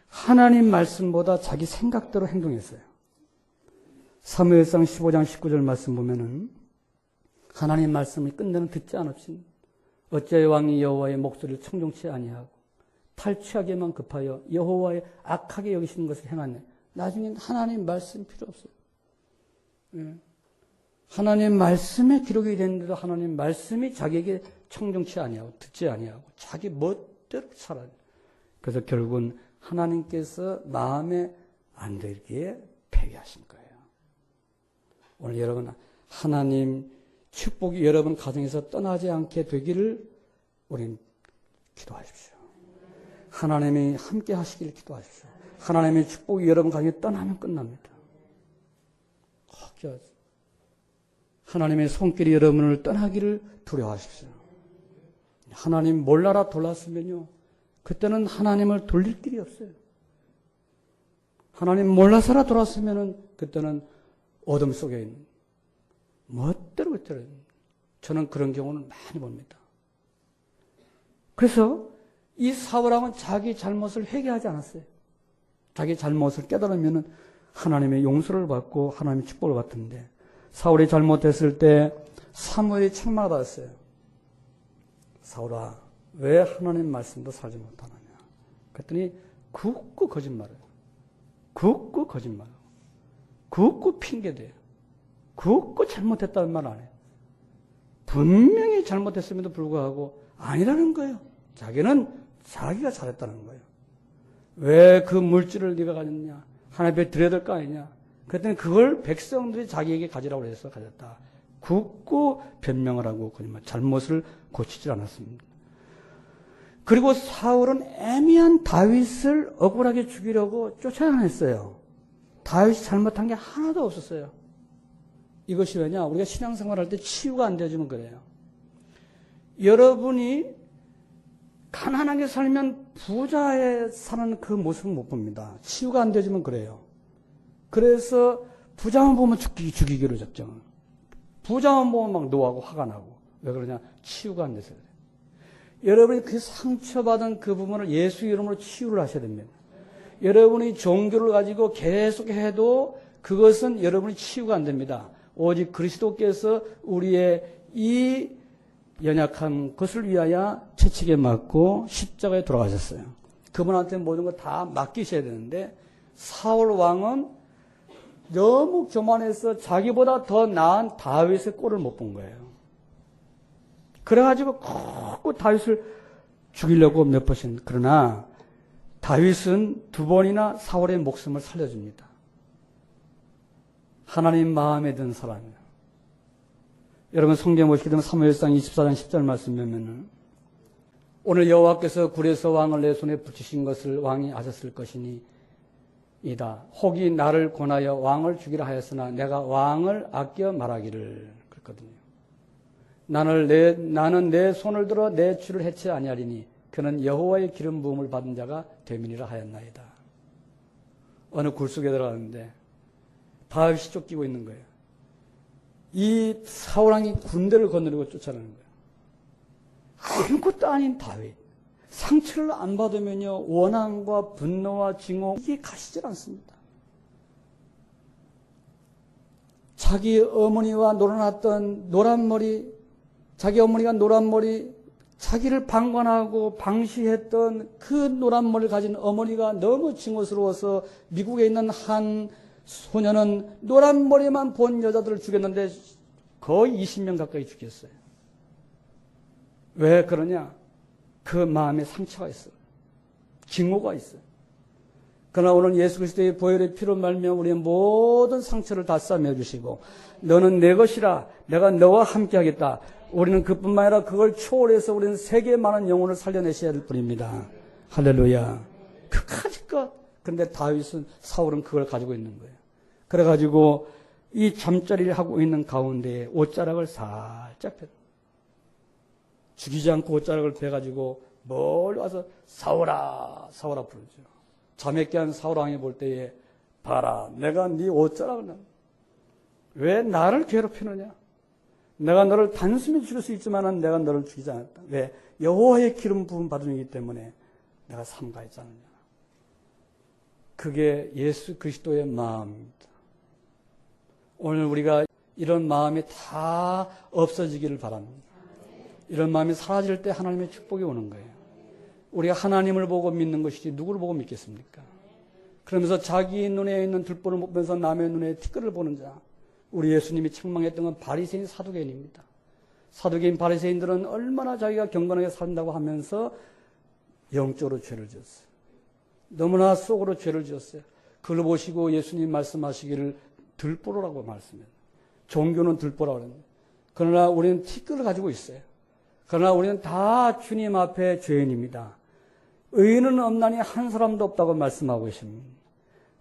하나님 말씀보다 자기 생각대로 행동했어요. 사무엘상 15장 19절 말씀 보면은 하나님 말씀을 끝내는 듣지 않으신 어찌하여 왕이 여호와의 목소리를 청종치 아니하고 탈취하기만 급하여 여호와의 악하게 여기시는 것을 행하네. 나중엔 하나님 말씀 필요 없어요. 하나님 말씀에 기록이 됐는데도 하나님 말씀이 자기에게 청종치 아니하고 듣지 아니하고 자기 멋대로 살아요. 그래서 결국은 하나님께서 마음에 안 들기에 폐기하신 거예요. 오늘 여러분 하나님 축복이 여러분 가정에서 떠나지 않게 되기를 우린 기도하십시오. 하나님이 함께 하시기를 기도하십시오. 하나님의 축복이 여러분 가정에 떠나면 끝납니다. 하나님의 손길이 여러분을 떠나기를 두려워하십시오. 하나님 몰라라 돌았으면요. 그때는 하나님을 돌릴 길이 없어요. 하나님 몰라서라 돌았으면은 그때는 어둠 속에 있는 멋대로 그때는 저는 그런 경우는 많이 봅니다. 그래서 이 사울왕은 자기 잘못을 회개하지 않았어요. 자기 잘못을 깨달으면은 하나님의 용서를 받고 하나님의 축복을 받던데 사울이 잘못했을 때 사무엘이 책망을 받았어요. 사울아, 왜 하나님 말씀도 살지 못하느냐? 그랬더니 굳고 거짓말해요. 굳고 거짓말하고 굳고 핑계대요. 굳고 잘못했다는 말 안 해요. 분명히 잘못했음에도 불구하고 아니라는 거예요. 자기는 자기가 잘했다는 거예요. 왜 그 물질을 네가 가졌냐? 하나님께 드려야 될 거 아니냐? 그랬더니 그걸 백성들이 자기에게 가지라고 해서 가졌다. 굳고 변명을 하고 거짓말, 잘못을 고치질 않았습니다. 그리고 사울은 애매한 다윗을 억울하게 죽이려고 쫓아다녔어요. 다윗이 잘못한 게 하나도 없었어요. 이것이 왜냐? 우리가 신앙생활할 때 치유가 안 되어지면 그래요. 여러분이 가난하게 살면 부자에 사는 그 모습을 못 봅니다. 치유가 안 되어지면 그래요. 그래서 부자만 보면 죽이기로 작정을. 부자만 보면 막 노하고 화가 나고. 왜 그러냐? 치유가 안 돼서 그래요. 여러분이 그 상처받은 그 부분을 예수 이름으로 치유를 하셔야 됩니다. 여러분이 종교를 가지고 계속해도 그것은 여러분이 치유가 안 됩니다. 오직 그리스도께서 우리의 이 연약한 것을 위하여 채찍에 맞고 십자가에 돌아가셨어요. 그분한테 모든 걸 다 맡기셔야 되는데 사울 왕은 너무 교만해서 자기보다 더 나은 다윗의 꼴을 못 본 거예요. 그래가지고 꼭 다윗을 죽이려고 몇 번씩. 그러나 다윗은 2번이나 사울의 목숨을 살려줍니다. 하나님 마음에 든 사람이에요. 여러분 성경 보시게 되면 사무엘상 24장 10절 말씀 보면은 오늘 여호와께서 굴에서 왕을 내 손에 붙이신 것을 왕이 아셨을 것이니 이다. 혹이 나를 권하여 왕을 죽이라 하였으나 내가 왕을 아껴 말하기를 그랬거든요. 나는 내 손을 들어 내 주를 해치 아니하리니 그는 여호와의 기름 부음을 받은 자가 되미니라 하였나이다. 어느 굴 속에 들어가는데 다윗이 쫓기고 있는 거예요. 이 사울왕이 군대를 거느리고 쫓아가는 거예요. 아무것도 아닌 다윗. 상처를 안 받으면요 원한과 분노와 증오 이게 가시질 않습니다. 자기 어머니와 놀아났던 노란머리, 자기 어머니가 노란머리, 자기를 방관하고 방시했던 그 노란머리를 가진 어머니가 너무 증오스러워서 미국에 있는 한 소녀는 노란머리만 본 여자들을 죽였는데 거의 20명 가까이 죽였어요. 왜 그러냐? 그 마음에 상처가 있어요. 증오가 있어요. 그러나 오늘 예수 그리스도의 보혈의 피로 말미암아 우리의 모든 상처를 다 싸매주시고 너는 내 것이라 내가 너와 함께 하겠다. 우리는 그뿐만 아니라 그걸 초월해서 우리는 세계 많은 영혼을 살려내셔야 될 뿐입니다. 할렐루야. 그까짓 것. 그런데 다윗은 사울은 그걸 가지고 있는 거예요. 그래가지고 이 잠자리를 하고 있는 가운데에 옷자락을 살짝 펴. 죽이지 않고 옷자락을 빼가지고 멀리 와서 사울아 사울아 부르죠. 잠에 깨한 사울 왕이 볼 때에 봐라 내가 네 옷자락을 왜 나를 괴롭히느냐. 내가 너를 단숨에 죽일 수 있지만 내가 너를 죽이지 않았다. 왜? 여호와의 기름 부음 받은 이기 때문에 내가 삼가했지 않느냐. 그게 예수 그리스도의 마음입니다. 오늘 우리가 이런 마음이 다 없어지기를 바랍니다. 이런 마음이 사라질 때 하나님의 축복이 오는 거예요. 우리가 하나님을 보고 믿는 것이지 누구를 보고 믿겠습니까? 그러면서 자기 눈에 있는 들보를 못 보면서 남의 눈에 티끌을 보는 자. 우리 예수님이 책망했던 건 바리새인 사두개인입니다. 사두개인 바리새인들은 얼마나 자기가 경건하게 산다고 하면서 영적으로 죄를 지었어요. 너무나 속으로 죄를 지었어요. 그걸 보시고 예수님 말씀하시기를 들보라고 말씀해요. 종교는 들보라고 합니다. 그러나 우리는 티끌을 가지고 있어요. 그러나 우리는 다 주님 앞에 죄인입니다. 의인은 없나니 한 사람도 없다고 말씀하고 계십니다.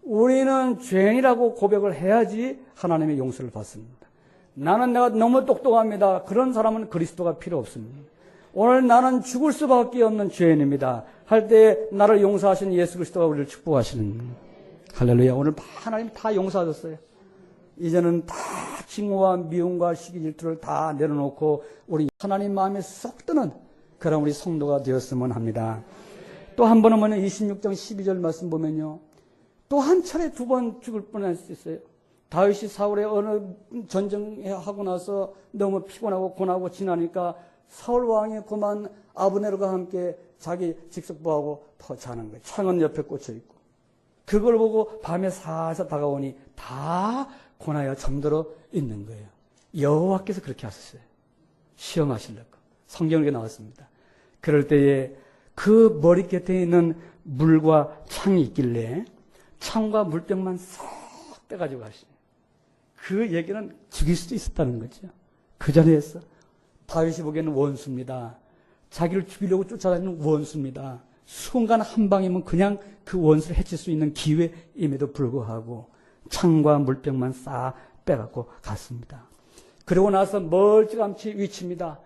우리는 죄인이라고 고백을 해야지 하나님의 용서를 받습니다. 나는 내가 너무 똑똑합니다. 그런 사람은 그리스도가 필요 없습니다. 오늘 나는 죽을 수밖에 없는 죄인입니다. 할 때 나를 용서하신 예수 그리스도가 우리를 축복하시는 할렐루야. 오늘 하나님 다 용서하셨어요. 이제는 다 증오와 미움과 시기 질투를 다 내려놓고 우리 하나님 마음에 쏙 드는 그런 우리 성도가 되었으면 합니다. 또 한 번은 26장 12절 말씀 보면요. 또 한 차례 2번 죽을 뻔할 수 있어요. 다윗이 사울의 어느 전쟁하고 나서 너무 피곤하고 고나고 지나니까 사울 왕이 그만 아브네르가 함께 자기 직속부하고 더 자는 거예요. 창은 옆에 꽂혀 있고. 그걸 보고 밤에 살살 다가오니 다 고나여 잠들어 있는 거예요. 여호와께서 그렇게 하셨어요. 시험하시려고. 성경에 나왔습니다. 그럴 때에 그 머리 곁에 있는 물과 창이 있길래 창과 물병만 싹 빼가지고 가시네요. 그 얘기는 죽일 수도 있었다는 거죠. 그 전에 했어. 다윗이 보기에는 원수입니다. 자기를 죽이려고 쫓아다니는 원수입니다. 순간 한 방이면 그냥 그 원수를 해칠 수 있는 기회임에도 불구하고 창과 물병만 싹 빼갖고 갔습니다. 그러고 나서 멀찌감치 위칩니다.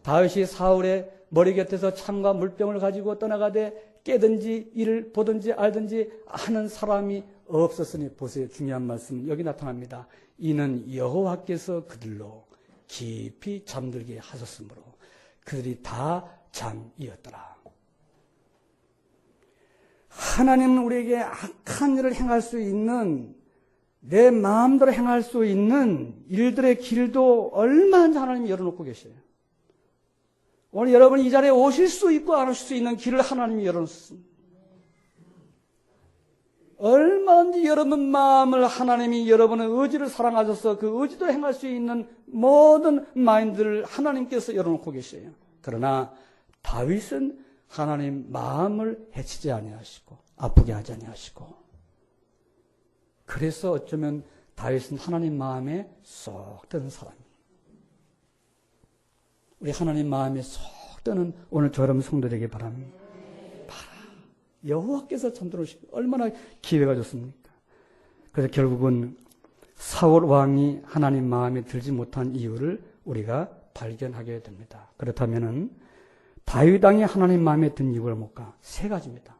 다윗이 사울의 머리 곁에서 창과 물병을 가지고 떠나가되 깨든지 이를 보든지 알든지 하는 사람이 없었으니 보세요. 중요한 말씀 여기 나타납니다. 이는 여호와께서 그들로 깊이 잠들게 하셨으므로 그들이 다 잠이었더라. 하나님은 우리에게 악한 일을 행할 수 있는, 내 마음대로 행할 수 있는 일들의 길도 얼마나 하나님이 열어놓고 계셔요. 오늘 여러분 이 자리에 오실 수 있고 안 오실 수 있는 길을 하나님이 열어놓습니다. 얼마든지 여러분 마음을 하나님이 여러분의 의지를 사랑하셔서 그 의지도 행할 수 있는 모든 마인드를 하나님께서 열어놓고 계셔요. 그러나 다윗은 하나님 마음을 해치지 아니하시고 아프게 하지 아니하시고, 그래서 어쩌면 다윗은 하나님 마음에 쏙 드는 사람이에요. 우리 하나님 마음에 쏙 드는 오늘 저런 성도되기 바랍니다. 여호와께서 잠들어오시고 얼마나 기회가 좋습니까? 그래서 결국은 사울 왕이 하나님 마음에 들지 못한 이유를 우리가 발견하게 됩니다. 그렇다면은 다윗 왕이 하나님 마음에 든 이유가 뭘까? 세 가지입니다.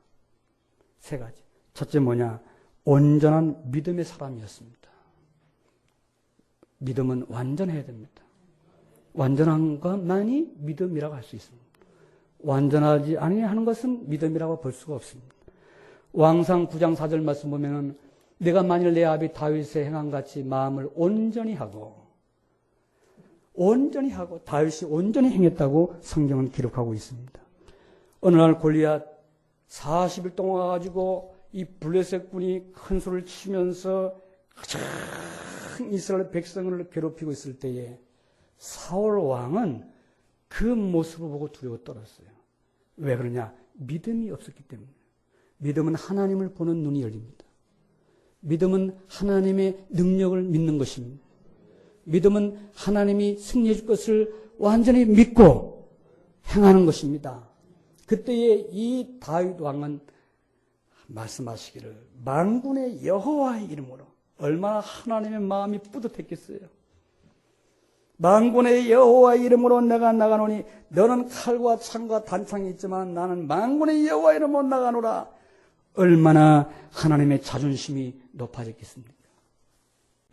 세 가지. 첫째 뭐냐? 온전한 믿음의 사람이었습니다. 믿음은 완전해야 됩니다. 완전한 것만이 믿음이라고 할 수 있습니다. 완전하지 아니하는 것은 믿음이라고 볼 수가 없습니다. 왕상 9장 4절 말씀 보면은 내가 만일 내 아비 다윗의 행한 같이 마음을 온전히 하고 다윗이 온전히 행했다고 성경은 기록하고 있습니다. 어느 날 골리앗 40일 동안 와가지고 이 블레셋 군이 큰 소리를 치면서 가장 이스라엘 백성을 괴롭히고 있을 때에 사울 왕은 그 모습을 보고 두려워 떨었어요. 왜 그러냐? 믿음이 없었기 때문에. 믿음은 하나님을 보는 눈이 열립니다. 믿음은 하나님의 능력을 믿는 것입니다. 믿음은 하나님이 승리해 줄 것을 완전히 믿고 행하는 것입니다. 그때에 이 다윗 왕은 말씀하시기를 만군의 여호와의 이름으로, 얼마나 하나님의 마음이 뿌듯했겠어요. 만군의 여호와의 이름으로 내가 나가노니 너는 칼과 창과 단창이 있지만 나는 만군의 여호와의 이름으로 나가노라. 얼마나 하나님의 자존심이 높아졌겠습니까?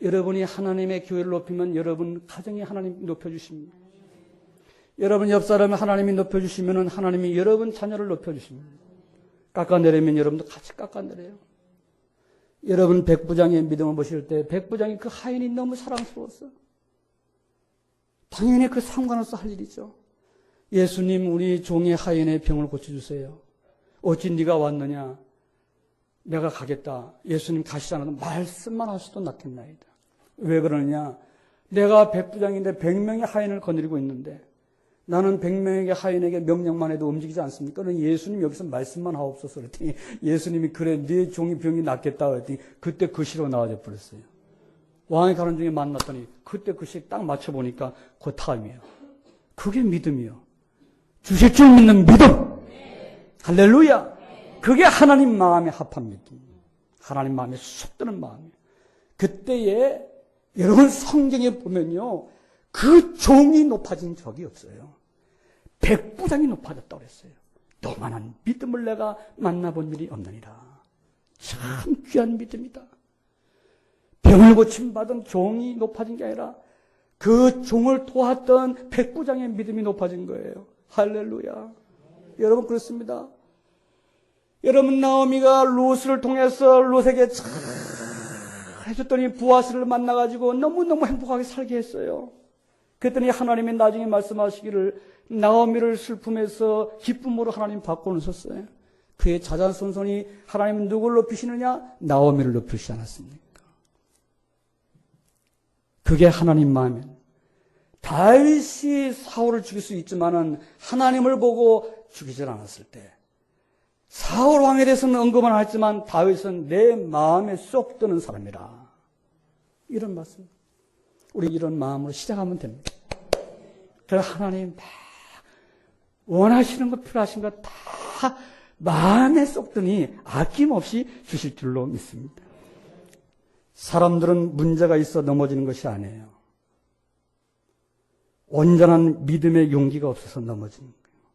여러분이 하나님의 교회를 높이면 여러분 가정이 하나님 높여주십니다. 여러분 옆 사람을 하나님이 높여주시면 하나님이 여러분 자녀를 높여주십니다. 깎아내리면 여러분도 같이 깎아내려요. 여러분 백부장의 믿음을 보실 때 백부장이 그 하인이 너무 사랑스러웠어요. 당연히 그 상관없어 할 일이죠. 예수님, 우리 종의 하인의 병을 고쳐주세요. 어찌 네가 왔느냐? 내가 가겠다. 예수님 가시지 않아도 말씀만 하셔도 낫겠나이다. 왜 그러느냐? 내가 백부장인데 100명의 하인을 거느리고 있는데 나는 100명의 하인에게 명령만 해도 움직이지 않습니까? 그러니 예수님 여기서 말씀만 하옵소서 그랬더니 예수님이 그래 네 종이 병이 낫겠다 그랬더니 그때 그 시로 나와져 버렸어요. 왕이 가는 중에 만났더니 그때 그 시 딱 맞춰보니까 그 타임이에요. 그게 믿음이요. 주실 줄 믿는 믿음. 할렐루야. 그게 하나님 마음에 합한 믿음. 하나님 마음에 쏙 드는 마음이에요. 그때에 여러분 성경에 보면요. 그 종이 높아진 적이 없어요. 백부장이 높아졌다고 그랬어요. 너만한 믿음을 내가 만나본 일이 없느니라. 참 귀한 믿음이다. 병을 고침받은 종이 높아진 게 아니라 그 종을 도왔던 백부장의 믿음이 높아진 거예요. 할렐루야. 여러분 그렇습니다. 여러분 나오미가 롯을 통해서 롯에게 잘 해줬더니 부하스를 만나가지고 너무너무 행복하게 살게 했어요. 그랬더니 하나님이 나중에 말씀하시기를 나오미를 슬픔에서 기쁨으로 하나님 바꿔놓으셨어요. 그의 자자손손이 하나님은 누구를 높이시느냐? 나오미를 높이시지 않았습니까? 그게 하나님 마음이에요. 다윗이 사울을 죽일 수 있지만은 하나님을 보고 죽이질 않았을 때 사울 왕에 대해서는 언급은 하지만 다윗은 내 마음에 쏙 드는 사람이라. 이런 말씀. 우리 이런 마음으로 시작하면 됩니다. 그래서 하나님 막 원하시는 것 필요하신 것 다 마음에 쏙 드니 아낌없이 주실 줄로 믿습니다. 사람들은 문제가 있어 넘어지는 것이 아니에요. 온전한 믿음의 용기가 없어서 넘어지는 거예요.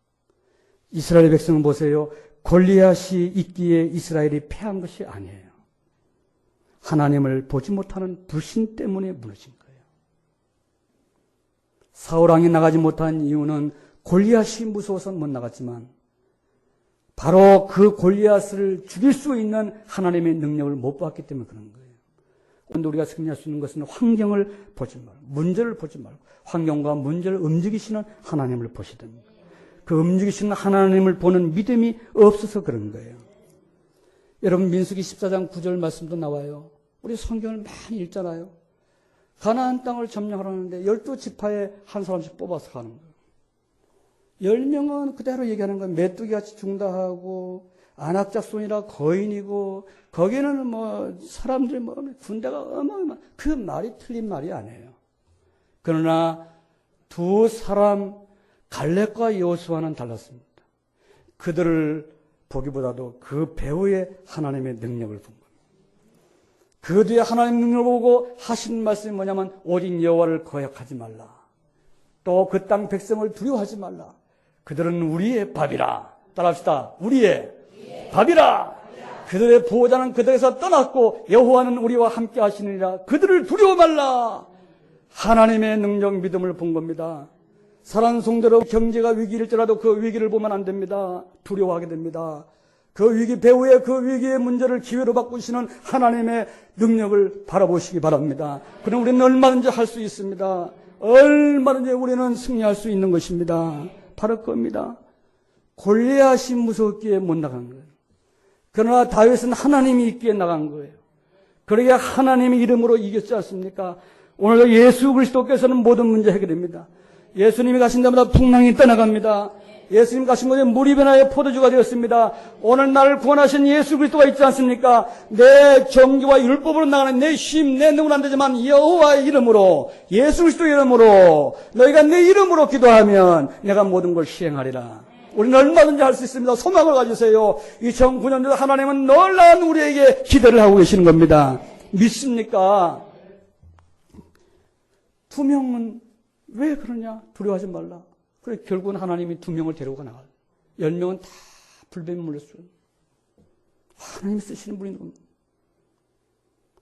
이스라엘 백성은 보세요. 골리앗이 있기에 이스라엘이 패한 것이 아니에요. 하나님을 보지 못하는 불신 때문에 무너진 거예요. 사울 왕이 나가지 못한 이유는 골리앗이 무서워서 못 나갔지만 바로 그 골리앗을 죽일 수 있는 하나님의 능력을 못 봤기 때문에 그런 거예요. 그런데 우리가 승리할 수 있는 것은 환경을 보지 말고, 문제를 보지 말고, 환경과 문제를 움직이시는 하나님을 보시야 됩니다. 그 움직이시는 하나님을 보는 믿음이 없어서 그런 거예요. 여러분, 민수기 14장 9절 말씀도 나와요. 우리 성경을 많이 읽잖아요. 가나안 땅을 점령하라는데 12지파에 한 사람씩 뽑아서 가는 거예요. 10명은 그대로 얘기하는 거예요. 메뚜기같이 죽다 하고, 안악작손이라 거인이고, 거기는 뭐 사람들이 뭐 군대가 어마어마, 그 말이 틀린 말이 아니에요. 그러나 두 사람 갈렙과 여호수아는 달랐습니다. 그들을 보기보다도 그 배후에 하나님의 능력을 본 겁니다. 그 뒤에 하나님의 능력을 보고 하신 말씀이 뭐냐면 오직 여호와를 거역하지 말라. 또 그 땅 백성을 두려워하지 말라. 그들은 우리의 밥이라. 따라합시다. 우리의 밥이라. 그들의 보호자는 그들에서 떠났고 여호와는 우리와 함께 하시느니라. 그들을 두려워 말라. 하나님의 능력 믿음을 본 겁니다. 사랑하는 성도로 경제가 위기일지라도 그 위기를 보면 안 됩니다. 두려워하게 됩니다. 그 위기 배후에 그 위기의 문제를 기회로 바꾸시는 하나님의 능력을 바라보시기 바랍니다. 그럼 우리는 얼마든지 할 수 있습니다. 얼마든지 우리는 승리할 수 있는 것입니다. 바로 겁니다. 골리앗이 무섭기에 못 나간 거예요. 그러나 다윗은 하나님이 있기에 나간 거예요. 그러기에 하나님의 이름으로 이겼지 않습니까? 오늘도 예수 그리스도께서는 모든 문제 해결됩니다. 예수님이 가신 데마다 풍랑이 떠나갑니다. 예수님 가신 곳에 물이 변하여 포도주가 되었습니다. 오늘 나를 구원하신 예수 그리스도가 있지 않습니까? 내 정기와 율법으로 나가는 내 힘, 내 능은 안 되지만 여호와의 이름으로, 예수 그리스도의 이름으로, 너희가 내 이름으로 기도하면 내가 모든 걸 시행하리라. 우리는 얼마든지 할 수 있습니다. 소망을 가지세요. 2009년도 하나님은 놀라운 우리에게 기대를 하고 계시는 겁니다. 믿습니까? 두 명은 왜 그러냐? 두려워하지 말라. 그래, 결국은 하나님이 2명을 데리고 나가요. 10명은 다 불뱀에 물렸어요. 하나님이 쓰시는 분이 누굽니까?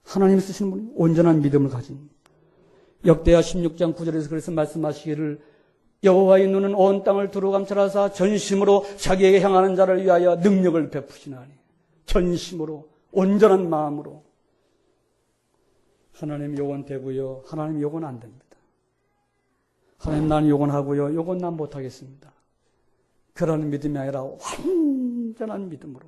하나님이 쓰시는 분이 온전한 믿음을 가진. 역대하 16장 9절에서 그래서 말씀하시기를 여호와의 눈은 온 땅을 두루 감찰하사 전심으로 자기에게 향하는 자를 위하여 능력을 베푸시나니. 전심으로, 온전한 마음으로. 하나님 요건 되고요. 하나님 요건 안 됩니다. 하나님 난 요건 하고요. 요건 난 못하겠습니다. 그런 믿음이 아니라 완전한 믿음으로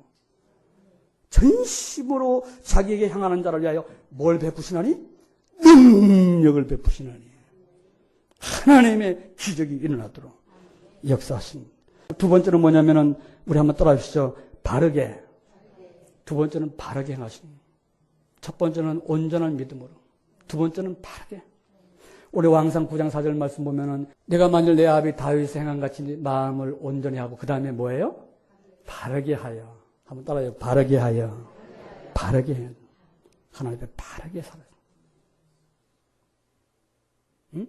전심으로 자기에게 향하는 자를 위하여 뭘 베푸시나니? 능력을 베푸시나니. 하나님의 기적이 일어나도록 역사하십니다. 두 번째는 뭐냐면은 우리 한번 따라하시죠. 바르게. 두 번째는 바르게 행하십니다. 첫 번째는 온전한 믿음으로. 두 번째는 바르게. 우리 왕상 9장 4절 말씀 보면은 내가 만일 내 아비 다윗의 행한 같이 마음을 온전히 하고 그 다음에 뭐예요? 바르게 하여. 한번 따라해요. 바르게 하여. 바르게 해요. 하나님 앞에 바르게 살아요. 응?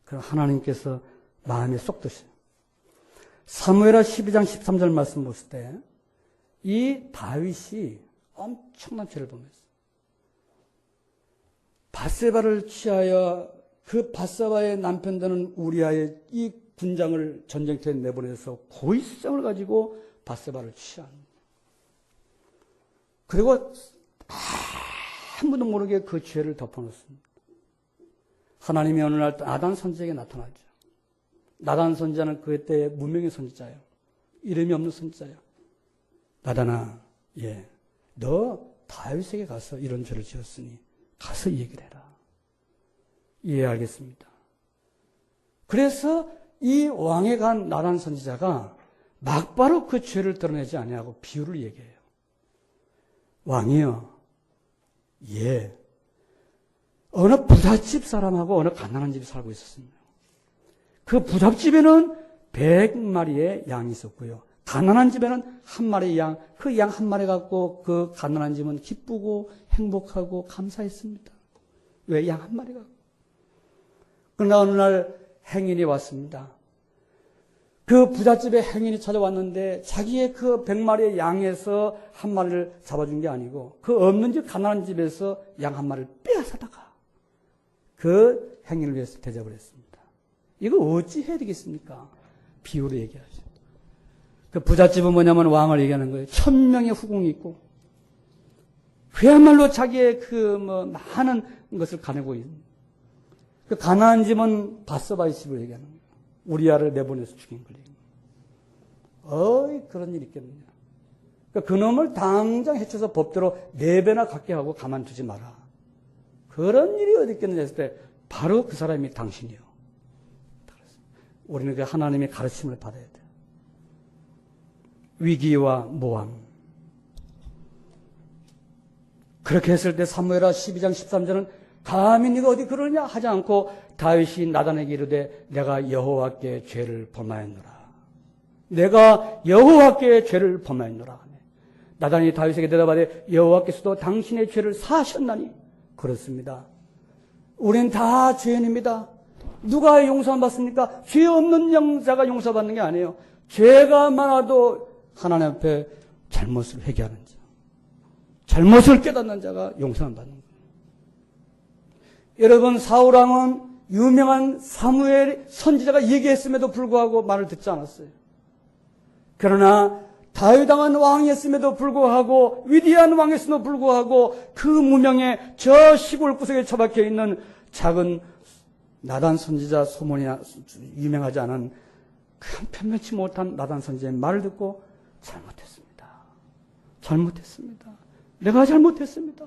그럼 하나님께서 마음에 쏙 드셔요. 사무엘하 12장 13절 말씀 보실 때 이 다윗이 엄청난 죄를 범했어요. 밧세바를 취하여 그 밧세바의 남편 되는 우리아의 이 군장을 전쟁터에 내보내서 고의성을 가지고 밧세바를 취합니다. 그리고 아무도 모르게 그 죄를 덮어놓습니다. 하나님이 어느 날 나단 선지자에게 나타나죠. 나단 선지자는 그때 무명의 선지자예요. 이름이 없는 선지자예요. 나단아, 예, 너 다윗에게 가서 이런 죄를 지었으니 가서 얘기를 해라. 예, 알겠습니다. 그래서 이 왕에 간 나단 선지자가 막바로 그 죄를 드러내지 아니하고 비유를 얘기해요. 왕이요, 예, 어느 부잣집 사람하고 어느 가난한 집이 살고 있었습니다. 그 부잣집에는 100마리의 양이 있었고요. 가난한 집에는 한 마리의 양, 그 양 한 마리 갖고 그 가난한 집은 기쁘고 행복하고 감사했습니다. 왜? 양 한 마리가. 그러나 어느 날 행인이 왔습니다. 그 부잣집에 행인이 찾아왔는데 자기의 그 100마리의 양에서 한 마리를 잡아준 게 아니고 그 없는 집 가난한 집에서 양 한 마리를 빼앗아다가 그 행인을 위해서 대접을 했습니다. 이거 어찌 해야 되겠습니까? 비유로 얘기하죠. 그 부잣집은 뭐냐면 왕을 얘기하는 거예요. 1000명의 후궁이 있고, 그야말로 자기의 많은 것을 가내고 있는. 그 가나안 집은 바세바의 집을 얘기하는 거예요. 우리아를 내보내서 죽인 걸 얘기하는 거예요. 어이, 그런 일이 있겠느냐. 그 놈을 당장 해쳐서 법대로 4배나 갖게 하고 가만두지 마라. 그런 일이 어디 있겠느냐 했을 때, 바로 그 사람이 당신이요. 우리는 그 하나님의 가르침을 받아야 돼요. 위기와 모함. 그렇게 했을 때 사무엘하 12장 13절은 감히 네가 어디 그러냐 하지 않고 다윗이 나단에게 이르되 내가 여호와께 죄를 범하였노라. 내가 여호와께 죄를 범하였노라. 나단이 다윗에게 대답하되 여호와께서도 당신의 죄를 사하셨나니. 그렇습니다. 우린 다 죄인입니다. 누가 용서 안 받습니까? 죄 없는 자가 용서받는 게 아니에요. 죄가 많아도 하나님 앞에 잘못을 회개하는 자, 잘못을 깨닫는 자가 용서를 받는 거예요. 여러분, 사울왕은 유명한 사무엘 선지자가 얘기했음에도 불구하고 말을 듣지 않았어요. 그러나 다윗왕은 왕이었음에도 불구하고, 위대한 왕이었음에도 불구하고 그 무명에 저 시골 구석에 처박혀 있는 작은 나단 선지자 소문이나 유명하지 않은 그 편면치 못한 나단 선지자의 말을 듣고 잘못했습니다. 잘못했습니다. 내가 잘못했습니다.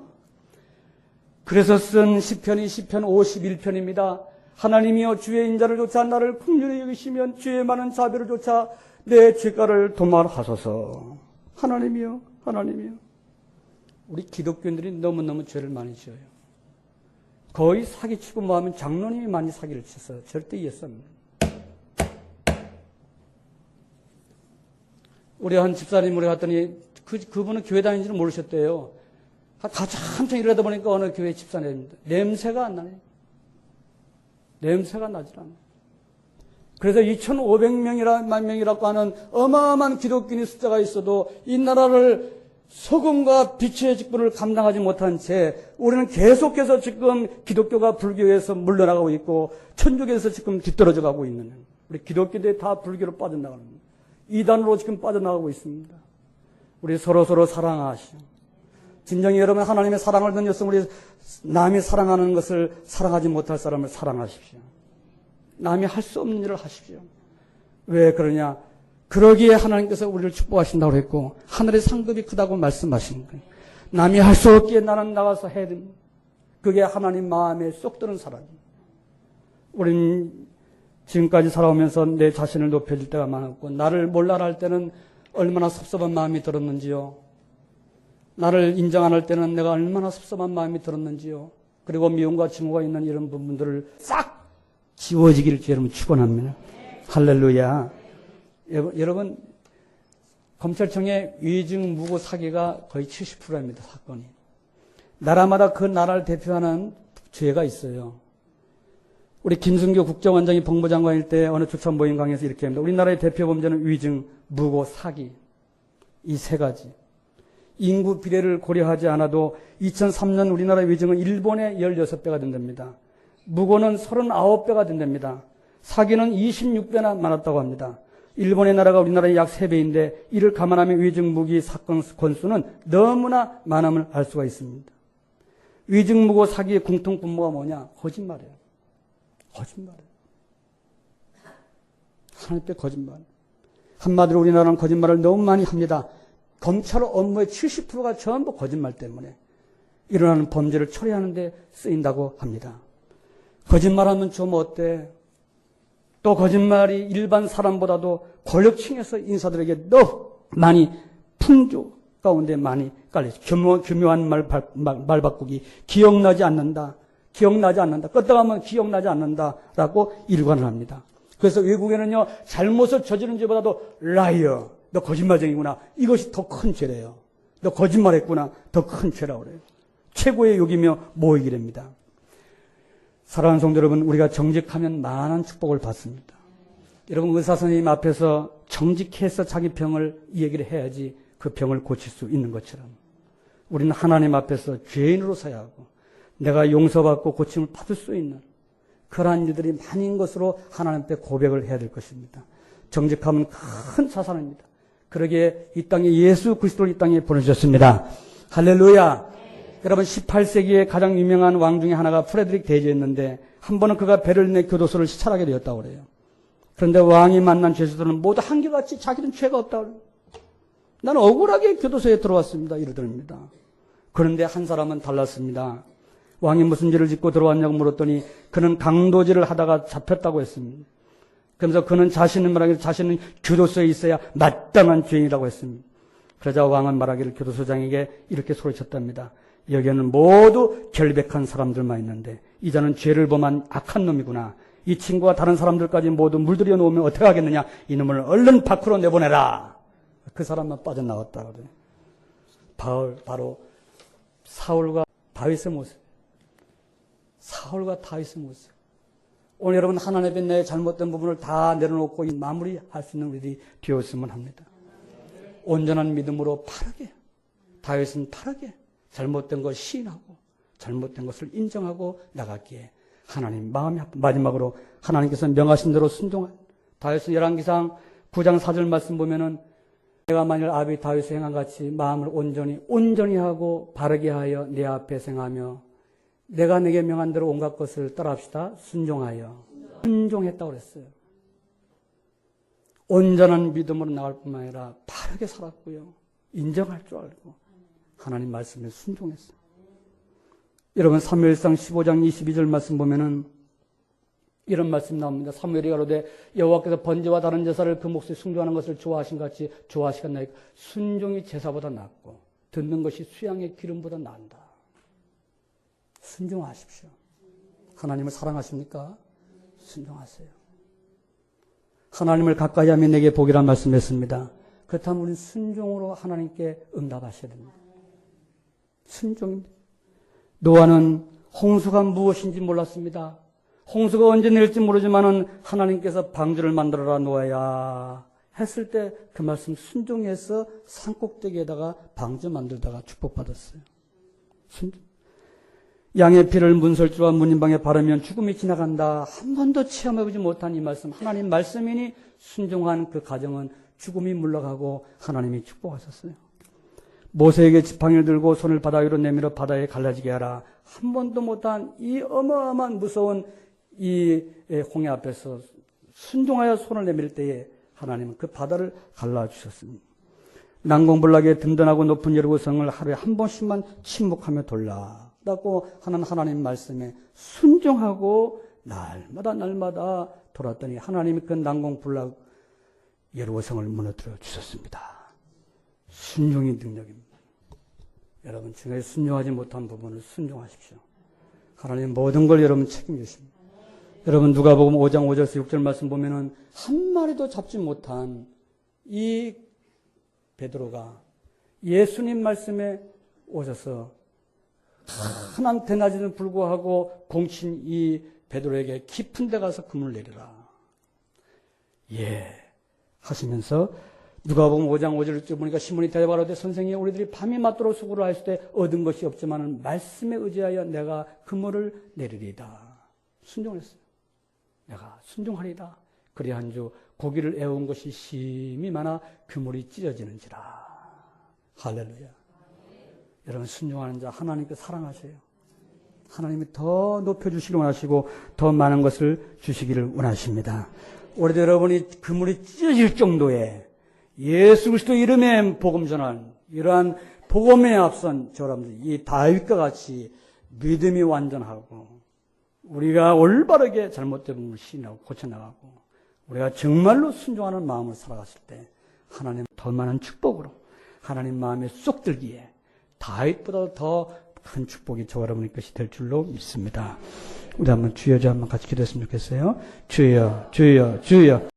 그래서 쓴 시편이 시편 51편입니다. 하나님이여 주의 인자를 좇아 나를 긍휼히 여기시면 주의 많은 자비를 좇아 내 죄가를 도말하소서. 하나님이여, 하나님이여. 우리 기독교인들이 너무너무 죄를 많이 지어요. 거의 사기치고 뭐하면 장로님이 많이 사기를 쳤어요. 절대 이해했습니다. 우리 한 집사님 우리 갔더니 그분은 교회 다니는지는 모르셨대요. 같이 한참 일하다 보니까 어느 교회 집사님입니다. 냄새가 안 나네. 냄새가 나질 않아요. 그래서 2,500만 명이라고 하는 어마어마한 기독교인의 숫자가 있어도 이 나라를 소금과 빛의 직분을 감당하지 못한 채 우리는 계속해서 지금 기독교가 불교에서 물러나가고 있고 천주교에서 지금 뒤떨어져 가고 있는, 우리 기독교들이 다 불교로 빠져나가는 이단으로 지금 빠져나가고 있습니다. 우리 서로서로 사랑하시오. 진정히 여러분 하나님의 사랑을 던져서 우리 남이 사랑하는 것을 사랑하지 못할 사람을 사랑하십시오. 남이 할 수 없는 일을 하십시오. 왜 그러냐? 그러기에 하나님께서 우리를 축복하신다고 했고 하늘의 상급이 크다고 말씀하신 거예요. 남이 할 수 없기에 나는 나가서 해야 됩니다. 그게 하나님 마음에 쏙 드는 사람입니다. 우리는 지금까지 살아오면서 내 자신을 높여줄 때가 많았고 나를 몰라라 할 때는 얼마나 섭섭한 마음이 들었는지요. 나를 인정 안 할 때는 내가 얼마나 섭섭한 마음이 들었는지요. 그리고 미움과 증오가 있는 이런 부분들을 싹 지워지기를 여러분 축원합니다. 할렐루야. 여러분 검찰청의 위증 무고 사기가 거의 70%입니다. 사건이. 나라마다 그 나라를 대표하는 죄가 있어요. 우리 김승교 국정원장이 법무장관일 때 어느 추천 모임 강의에서 이렇게 합니다. 우리나라의 대표 범죄는 위증, 무고, 사기. 이 세 가지. 인구 비례를 고려하지 않아도 2003년 우리나라의 위증은 일본의 16배가 된답니다. 무고는 39배가 된답니다. 사기는 26배나 많았다고 합니다. 일본의 나라가 우리나라의 약 3배인데 이를 감안하면 위증 무기 사건 건수는 너무나 많음을 알 수가 있습니다. 위증 무고 사기의 공통 분모가 뭐냐? 거짓말이에요. 거짓말이에요. 하나님께 거짓말. 한마디로 우리나라는 거짓말을 너무 많이 합니다. 검찰 업무의 70%가 전부 거짓말 때문에 일어나는 범죄를 처리하는 데 쓰인다고 합니다. 거짓말하면 좀 어때? 또 거짓말이 일반 사람보다도 권력층에서 인사들에게 더 많이 풍조 가운데 많이 깔려있어. 교묘한 말 바꾸기. 기억나지 않는다. 기억나지 않는다. 껐다 가면 기억나지 않는다라고 일관을 합니다. 그래서 외국에는요, 잘못을 저지른 죄보다도 라이어, 너 거짓말쟁이구나. 이것이 더 큰 죄래요. 너 거짓말했구나. 더 큰 죄라고 그래요. 최고의 욕이며 모욕이랍니다. 사랑하는 성도 여러분, 우리가 정직하면 많은 축복을 받습니다. 여러분, 의사 선생님 앞에서 정직해서 자기 병을 얘기를 해야지 그 병을 고칠 수 있는 것처럼 우리는 하나님 앞에서 죄인으로 서야 하고 내가 용서받고 고침을 받을 수 있는 그러한 일들이 많은 것으로 하나님 앞에 고백을 해야 될 것입니다. 정직함은 큰 자산입니다. 그러기에 이 땅에 예수 그리스도를 이 땅에 보내주셨습니다. 할렐루야. 여러분 18세기에 가장 유명한 왕 중에 하나가 프레드릭 대제였는데 한 번은 그가 베를린의 교도소를 시찰하게 되었다고 그래요. 그런데 왕이 만난 죄수들은 모두 한결같이 자기는 죄가 없다고 그래요. 나는 억울하게 교도소에 들어왔습니다. 이러더랍니다. 그런데 한 사람은 달랐습니다. 왕이 무슨 죄를 짓고 들어왔냐고 물었더니 그는 강도질을 하다가 잡혔다고 했습니다. 그러면서 그는 자신은 말하기를 자신은 교도소에 있어야 마땅한 죄인이라고 했습니다. 그러자 왕은 말하기를 교도소장에게 이렇게 소리쳤답니다. 여기에는 모두 결백한 사람들만 있는데 이 자는 죄를 범한 악한 놈이구나. 이 친구와 다른 사람들까지 모두 물들여 놓으면 어떻게 하겠느냐. 이놈을 얼른 밖으로 내보내라. 그 사람만 빠져나왔다 그래요. 바로 사울과 다윗의 모습. 사울과 다윗의 모습. 오늘 여러분 하나님 앞에 내 잘못된 부분을 다 내려놓고 마무리할 수 있는 우리들이 되었으면 합니다. 온전한 믿음으로 바르게, 다윗은 바르게 잘못된 걸 시인하고 잘못된 것을 인정하고 나갔기에 하나님 마음이 아픈 마지막으로 하나님께서 명하신 대로 순종한 다윗은 열왕기상 9장 4절 말씀 보면은 내가 만일 아비 다윗의 행한 같이 마음을 온전히 하고 바르게 하여 내 앞에 생하며 내가 내게 명한 대로 온갖 것을 따라합시다. 순종했다고 그랬어요. 온전한 믿음으로 나갈 뿐만 아니라 바르게 살았고요. 인정할 줄 알고 하나님 말씀에 순종했어요. 여러분 사무엘상 15장 22절 말씀 보면은 이런 말씀 나옵니다. 사무엘이 가로되 여호와께서 번제와 다른 제사를 그 몫에 순종하는 것을 좋아하신 같이 좋아하시겠나이까. 순종이 제사보다 낫고 듣는 것이 수양의 기름보다 나은다. 순종하십시오. 하나님을 사랑하십니까? 순종하세요. 하나님을 가까이 하면 내게 복이란 말씀했습니다. 그렇다면 우리는 순종으로 하나님께 응답하셔야 됩니다. 순종입니다. 노아는 홍수가 무엇인지 몰랐습니다. 홍수가 언제 낼지 모르지만은 하나님께서 방주를 만들어라 노아야 했을 때 그 말씀 순종해서 산꼭대기에다가 방주 만들다가 축복받았어요. 순종. 양의 피를 문설주와 문인방에 바르면 죽음이 지나간다. 한 번도 체험해보지 못한 이 말씀, 하나님 말씀이니 순종한 그 가정은 죽음이 물러가고 하나님이 축복하셨어요. 모세에게 지팡이를 들고 손을 바다 위로 내밀어 바다에 갈라지게 하라. 한 번도 못한 이 어마어마한 무서운 이 홍해 앞에서 순종하여 손을 내밀 때에 하나님은 그 바다를 갈라주셨습니다. 난공불락의 든든하고 높은 여리고성을 하루에 한 번씩만 침묵하며 돌라고 하는 하나님 말씀에 순종하고 날마다 돌았더니 하나님이 그 난공불락 여리고성을 무너뜨려 주셨습니다. 순종이 능력입니다. 여러분 지금까지 순종하지 못한 부분을 순종하십시오. 하나님 모든 걸 여러분 책임지십니다. 여러분 누가복음 5장 5절에서 6절 말씀 보면은 한 마리도 잡지 못한 이 베드로가 예수님 말씀에 오셔서 흔한 대낮에는 불구하고 공친 이 베드로에게 깊은 데 가서 금을 내리라. 예 하시면서 누가복음 5장 5절을 보니까 시몬이 대답하되 선생님 우리들이 밤이 맞도록 수고를 하였을 때 얻은 것이 없지만 말씀에 의지하여 내가 그물을 내리리이다. 순종했어요. 내가 순종하리이다. 그리 한주 고기를 애운 것이 심히 많아 그물이 찢어지는지라. 할렐루야. 여러분 순종하는 자 하나님께 사랑하세요. 하나님이 더 높여주시길 원하시고 더 많은 것을 주시기를 원하십니다. 올해도 여러분이 그물이 찢어질 정도의 예수 그리스도 이름의 복음 전환, 이러한 복음에 앞선 저러분들, 이 다윗과 같이 믿음이 완전하고 우리가 올바르게 잘못된 부분을 시인하고 고쳐나가고 우리가 정말로 순종하는 마음을 살아갔을 때 하나님 더 많은 축복으로 하나님 마음에 쏙 들기에 다윗보다 더 큰 축복이 저와 여러분의 것이 될 줄로 믿습니다. 우리 한번 주여 저 한번 같이 기도했으면 좋겠어요. 주여 주여 주여.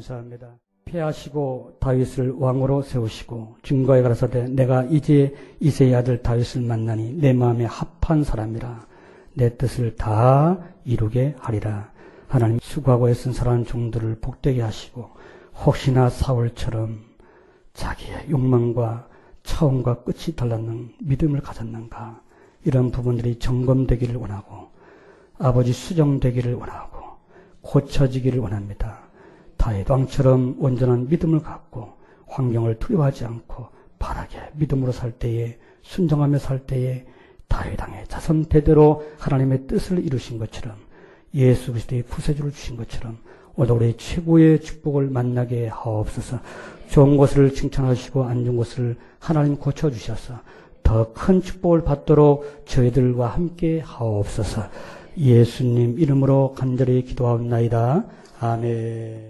감사합니다. 패하시고 다윗을 왕으로 세우시고 증거에 가라사대 내가 이제 이새의 아들 다윗을 만나니 내 마음에 합한 사람이라 내 뜻을 다 이루게 하리라. 하나님 수고하고 애쓴 사랑하는 종들을 복되게 하시고 혹시나 사울처럼 자기의 욕망과 차원과 끝이 달랐는 믿음을 가졌는가 이런 부분들이 점검되기를 원하고 아버지 수정되기를 원하고 고쳐지기를 원합니다. 다윗 왕처럼 온전한 믿음을 갖고 환경을 두려워하지 않고 바라게 믿음으로 살 때에 순종하며 살 때에 다윗 왕의 자손 대대로 하나님의 뜻을 이루신 것처럼 예수 그리스도의 구세주를 주신 것처럼 오늘 우리 최고의 축복을 만나게 하옵소서. 좋은 것을 칭찬하시고 안 좋은 것을 하나님 고쳐주셔서 더 큰 축복을 받도록 저희들과 함께 하옵소서. 예수님 이름으로 간절히 기도하옵나이다. 아멘.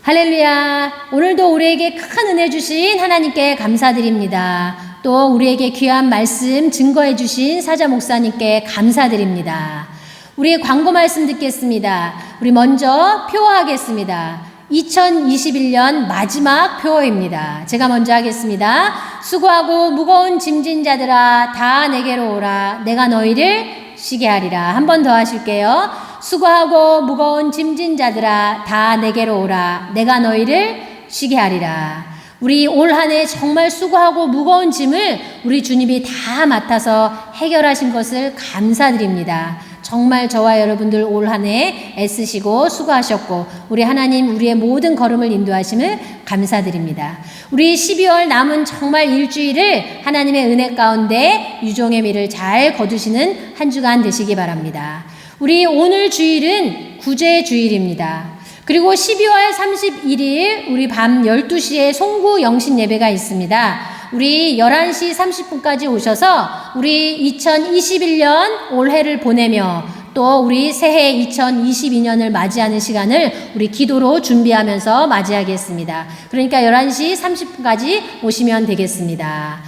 할렐루야. 오늘도 우리에게 큰 은혜 주신 하나님께 감사드립니다. 또 우리에게 귀한 말씀 증거해 주신 사자 목사님께 감사드립니다. 우리 광고 말씀 듣겠습니다. 우리 먼저 표어하겠습니다. 2021년 마지막 표어입니다. 제가 먼저 하겠습니다. 수고하고 무거운 짐진 자들아 다 내게로 오라. 내가 너희를 쉬게 하리라. 한 번 더 하실게요. 수고하고 무거운 짐진 자들아 다 내게로 오라. 내가 너희를 쉬게 하리라. 우리 올 한 해 정말 수고하고 무거운 짐을 우리 주님이 다 맡아서 해결하신 것을 감사드립니다. 정말 저와 여러분들 올 한 해 애쓰시고 수고하셨고 우리 하나님 우리의 모든 걸음을 인도하심을 감사드립니다. 우리 12월 남은 정말 일주일을 하나님의 은혜 가운데 유종의 미를 잘 거두시는 한 주간 되시기 바랍니다. 우리 오늘 주일은 구제 주일입니다. 그리고 12월 31일 우리 밤 12시에 송구 영신 예배가 있습니다. 우리 11시 30분까지 오셔서 우리 2021년 올해를 보내며 또 우리 새해 2022년을 맞이하는 시간을 우리 기도로 준비하면서 맞이하겠습니다. 그러니까 11시 30분까지 오시면 되겠습니다.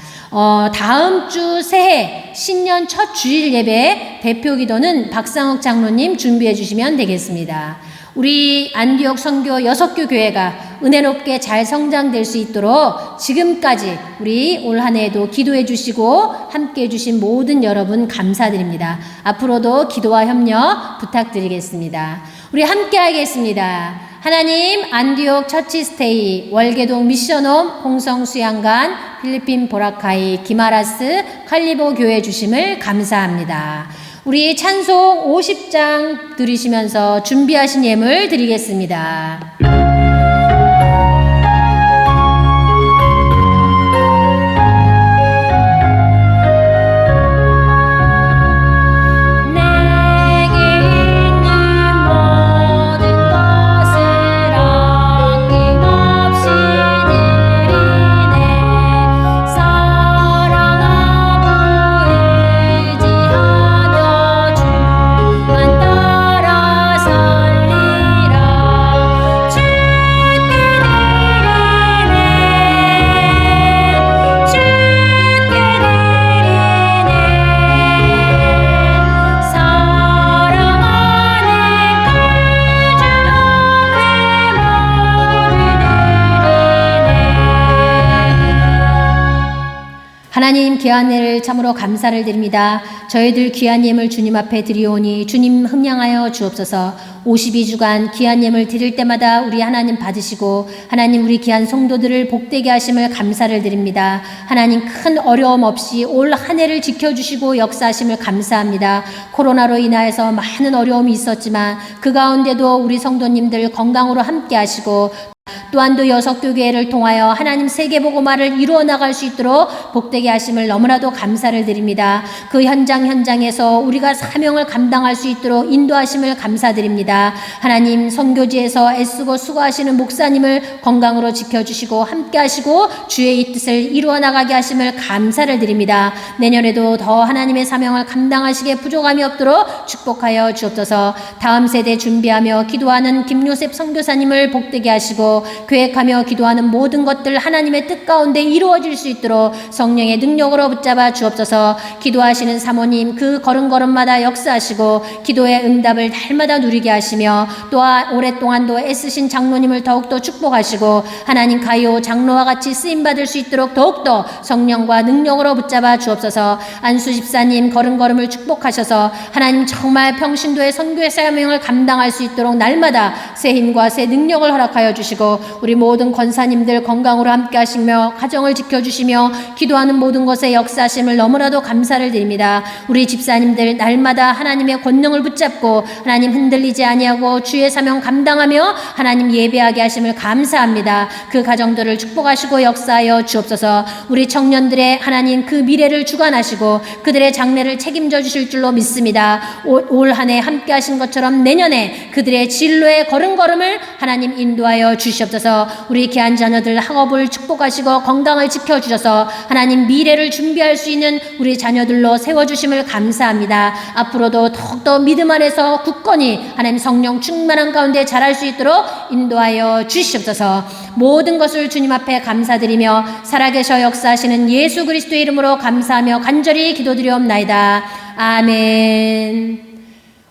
다음 주 새해 신년 첫 주일 예배 대표 기도는 박상욱 장로님 준비해 주시면 되겠습니다. 우리 안디옥 선교 6교 교회가 은혜롭게 잘 성장될 수 있도록 지금까지 우리 올 한 해에도 기도해 주시고 함께 해 주신 모든 여러분 감사드립니다. 앞으로도 기도와 협력 부탁드리겠습니다. 우리 함께 하겠습니다. 하나님 안디옥 처치스테이 월계동 미션홈 홍성수양관 필리핀 보라카이 기마라스 칼리보 교회 주심을 감사합니다. 우리 찬송 50장 들으시면서 준비하신 예물 드리겠습니다. 하나님 귀한 예를 참으로 감사를 드립니다. 저희들 귀한 예물 주님 앞에 드리오니 주님 흠량하여 주옵소서. 52주간 귀한 예물 드릴 때마다 우리 하나님 받으시고 하나님 우리 귀한 성도들을 복되게 하심을 감사를 드립니다. 하나님 큰 어려움 없이 올 한 해를 지켜주시고 역사하심을 감사합니다. 코로나로 인하여서 많은 어려움이 있었지만 그 가운데도 우리 성도님들 건강으로 함께 하시고 또한 또 6교 교회를 통하여 하나님 세계복음화를 이루어 나갈 수 있도록 복되게 하심을 너무나도 감사를 드립니다. 그 현장에서 우리가 사명을 감당할 수 있도록 인도하심을 감사드립니다. 하나님 선교지에서 애쓰고 수고하시는 목사님을 건강으로 지켜주시고 함께 하시고 주의 이 뜻을 이루어 나가게 하심을 감사를 드립니다. 내년에도 더 하나님의 사명을 감당하시기에 부족함이 없도록 축복하여 주옵소서. 다음 세대 준비하며 기도하는 김요셉 선교사님을 복되게 하시고 계획하며 기도하는 모든 것들 하나님의 뜻 가운데 이루어질 수 있도록 성령의 능력으로 붙잡아 주옵소서. 기도하시는 사모님 그 걸음걸음마다 역사하시고 기도의 응답을 날마다 누리게 하시며 또한 오랫동안도 애쓰신 장로님을 더욱더 축복하시고 하나님 가요 장로와 같이 쓰임받을 수 있도록 더욱더 성령과 능력으로 붙잡아 주옵소서. 안수 집사님 걸음걸음을 축복하셔서 하나님 정말 평신도의 선교의 사명을 감당할 수 있도록 날마다 새 힘과 새 능력을 허락하여 주시고 우리 모든 권사님들 건강으로 함께 하시며 가정을 지켜주시며 기도하는 모든 것에 역사하심을 너무나도 감사를 드립니다. 우리 집사님들 날마다 하나님의 권능을 붙잡고 하나님 흔들리지 아니하고 주의 사명 감당하며 하나님 예배하게 하심을 감사합니다. 그 가정들을 축복하시고 역사하여 주옵소서. 우리 청년들의 하나님 그 미래를 주관하시고 그들의 장래를 책임져 주실 줄로 믿습니다. 올 한 해 함께 하신 것처럼 내년에 그들의 진로의 걸음걸음을 하나님 인도하여 주시옵소서. 우리 귀한 자녀들 학업을 축복하시고 건강을 지켜주셔서 하나님 미래를 준비할 수 있는 우리 자녀들로 세워주심을 감사합니다. 앞으로도 더욱더 믿음 안에서 굳건히 하나님 성령 충만한 가운데 자랄 수 있도록 인도하여 주시옵소서. 모든 것을 주님 앞에 감사드리며 살아계셔 역사하시는 예수 그리스도의 이름으로 감사하며 간절히 기도드리옵나이다. 아멘.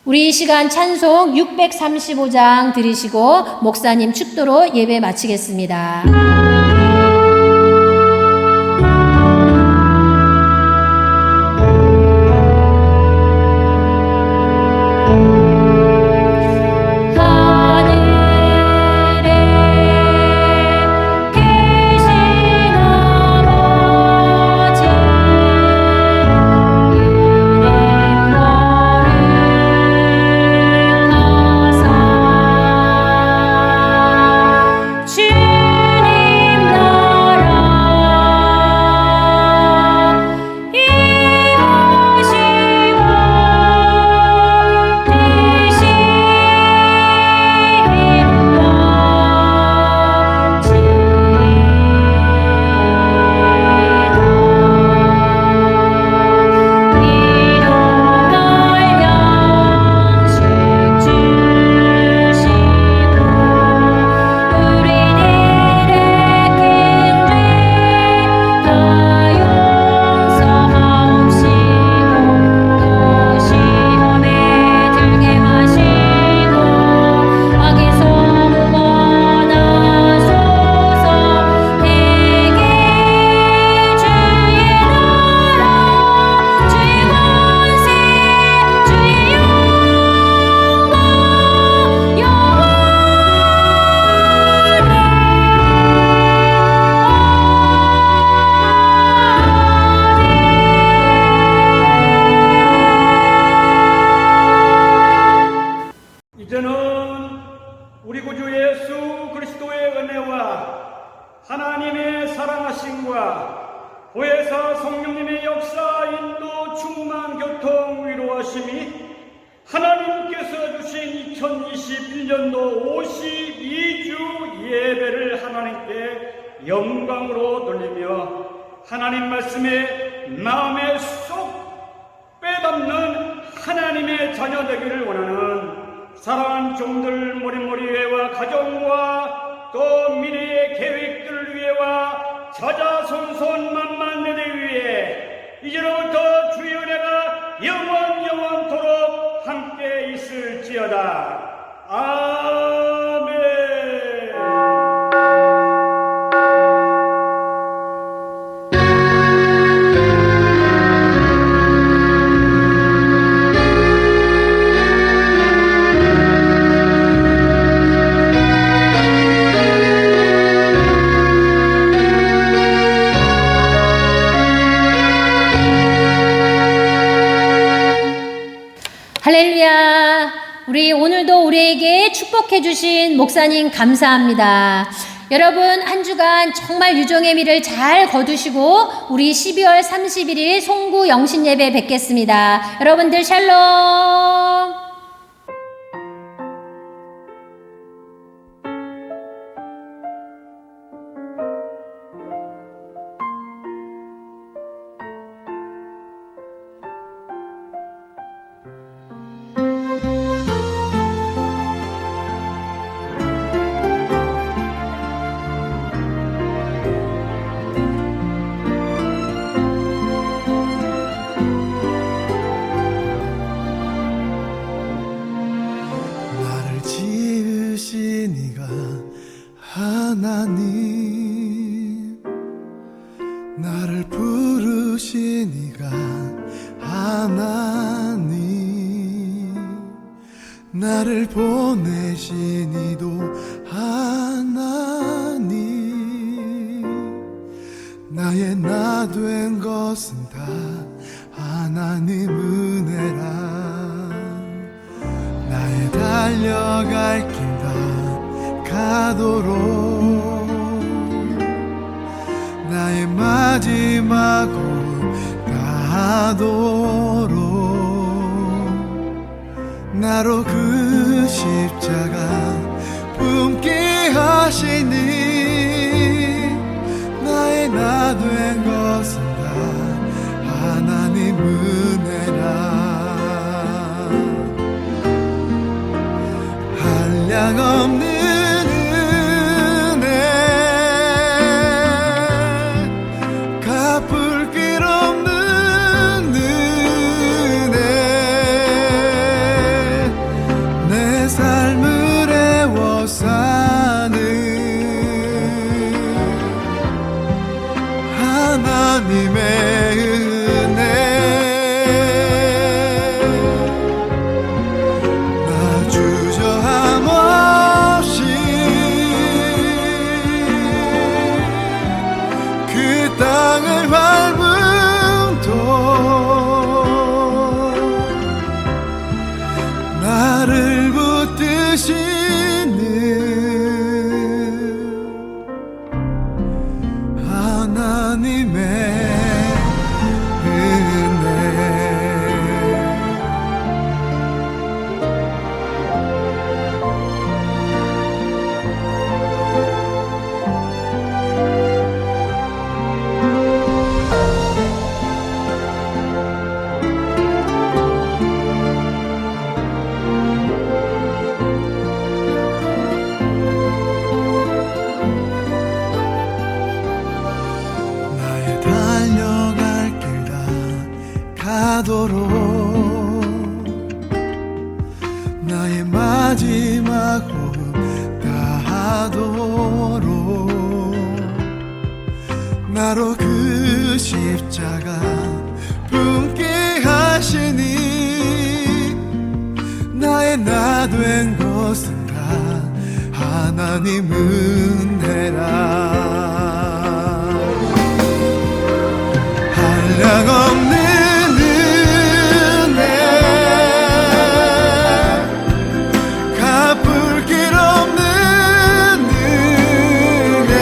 우리 이 시간 찬송 635장 들으시고 목사님 축도로 예배 마치겠습니다. 하나님의 사랑하심과 보혜사 성령님의 역사, 인도, 충만, 교통, 위로하심이 하나님께서 주신 2021년도 52주 예배를 하나님께 영광으로 돌리며 하나님 말씀에 마음에 쏙 빼닮는 하나님의 자녀 되기를 원하는 사랑하는 종들 모리모리회와 가정과 또 미래의 계획들을 위해와 자자손손 만만내대 위해 이제로부터 주의 은혜가 영원토록 함께 있을지어다. 아멘. 할렐루야. 우리 오늘도 우리에게 축복해 주신 목사님 감사합니다. 여러분 한 주간 정말 유종의 미를 잘 거두시고 우리 12월 31일 송구 영신 예배 뵙겠습니다. 여러분들 샬롬. 하나님 나를 부르시니가 하나님 나를 보내시니도 하나님 나의 나 된 것은 다 하나님 은혜라 나의 달려갈 길 다 가도록 나의 마지막 곳 다하도록 나로 그 십자가 품게 하시니 나의 나 된 것은 다 하나님 은혜라 한량없는 은혜 갚을 길 없는 은혜 내 삶을 애워 사는 하나님의 은혜 나 주저함 없이 그 땅을 밟음도 나를 붙드시는 하나님의 은혜 나의 달려갈 길 다 가도록 나의 마지막 호흡 다하도록 나로 그 십자가 품게 하시니 나의 나 된 것은 다 하나님 은혜라 한량없는 은혜 갚을 길 없는 은혜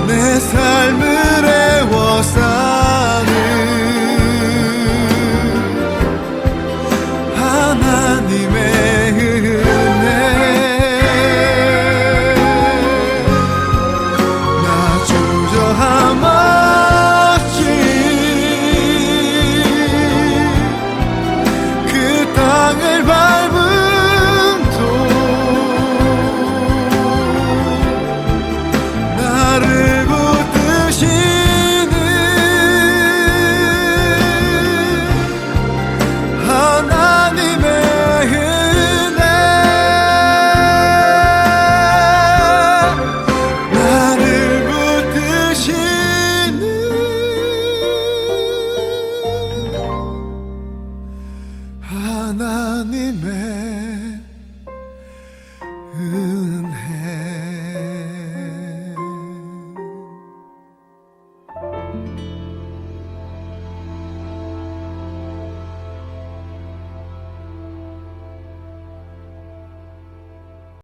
내 삶을 애워 사는 하나님의 은혜 나 주저함 없이 그 땅을 밟음도 나를 붙드시는 하나님의 은혜 나를 붙드시는 하나님의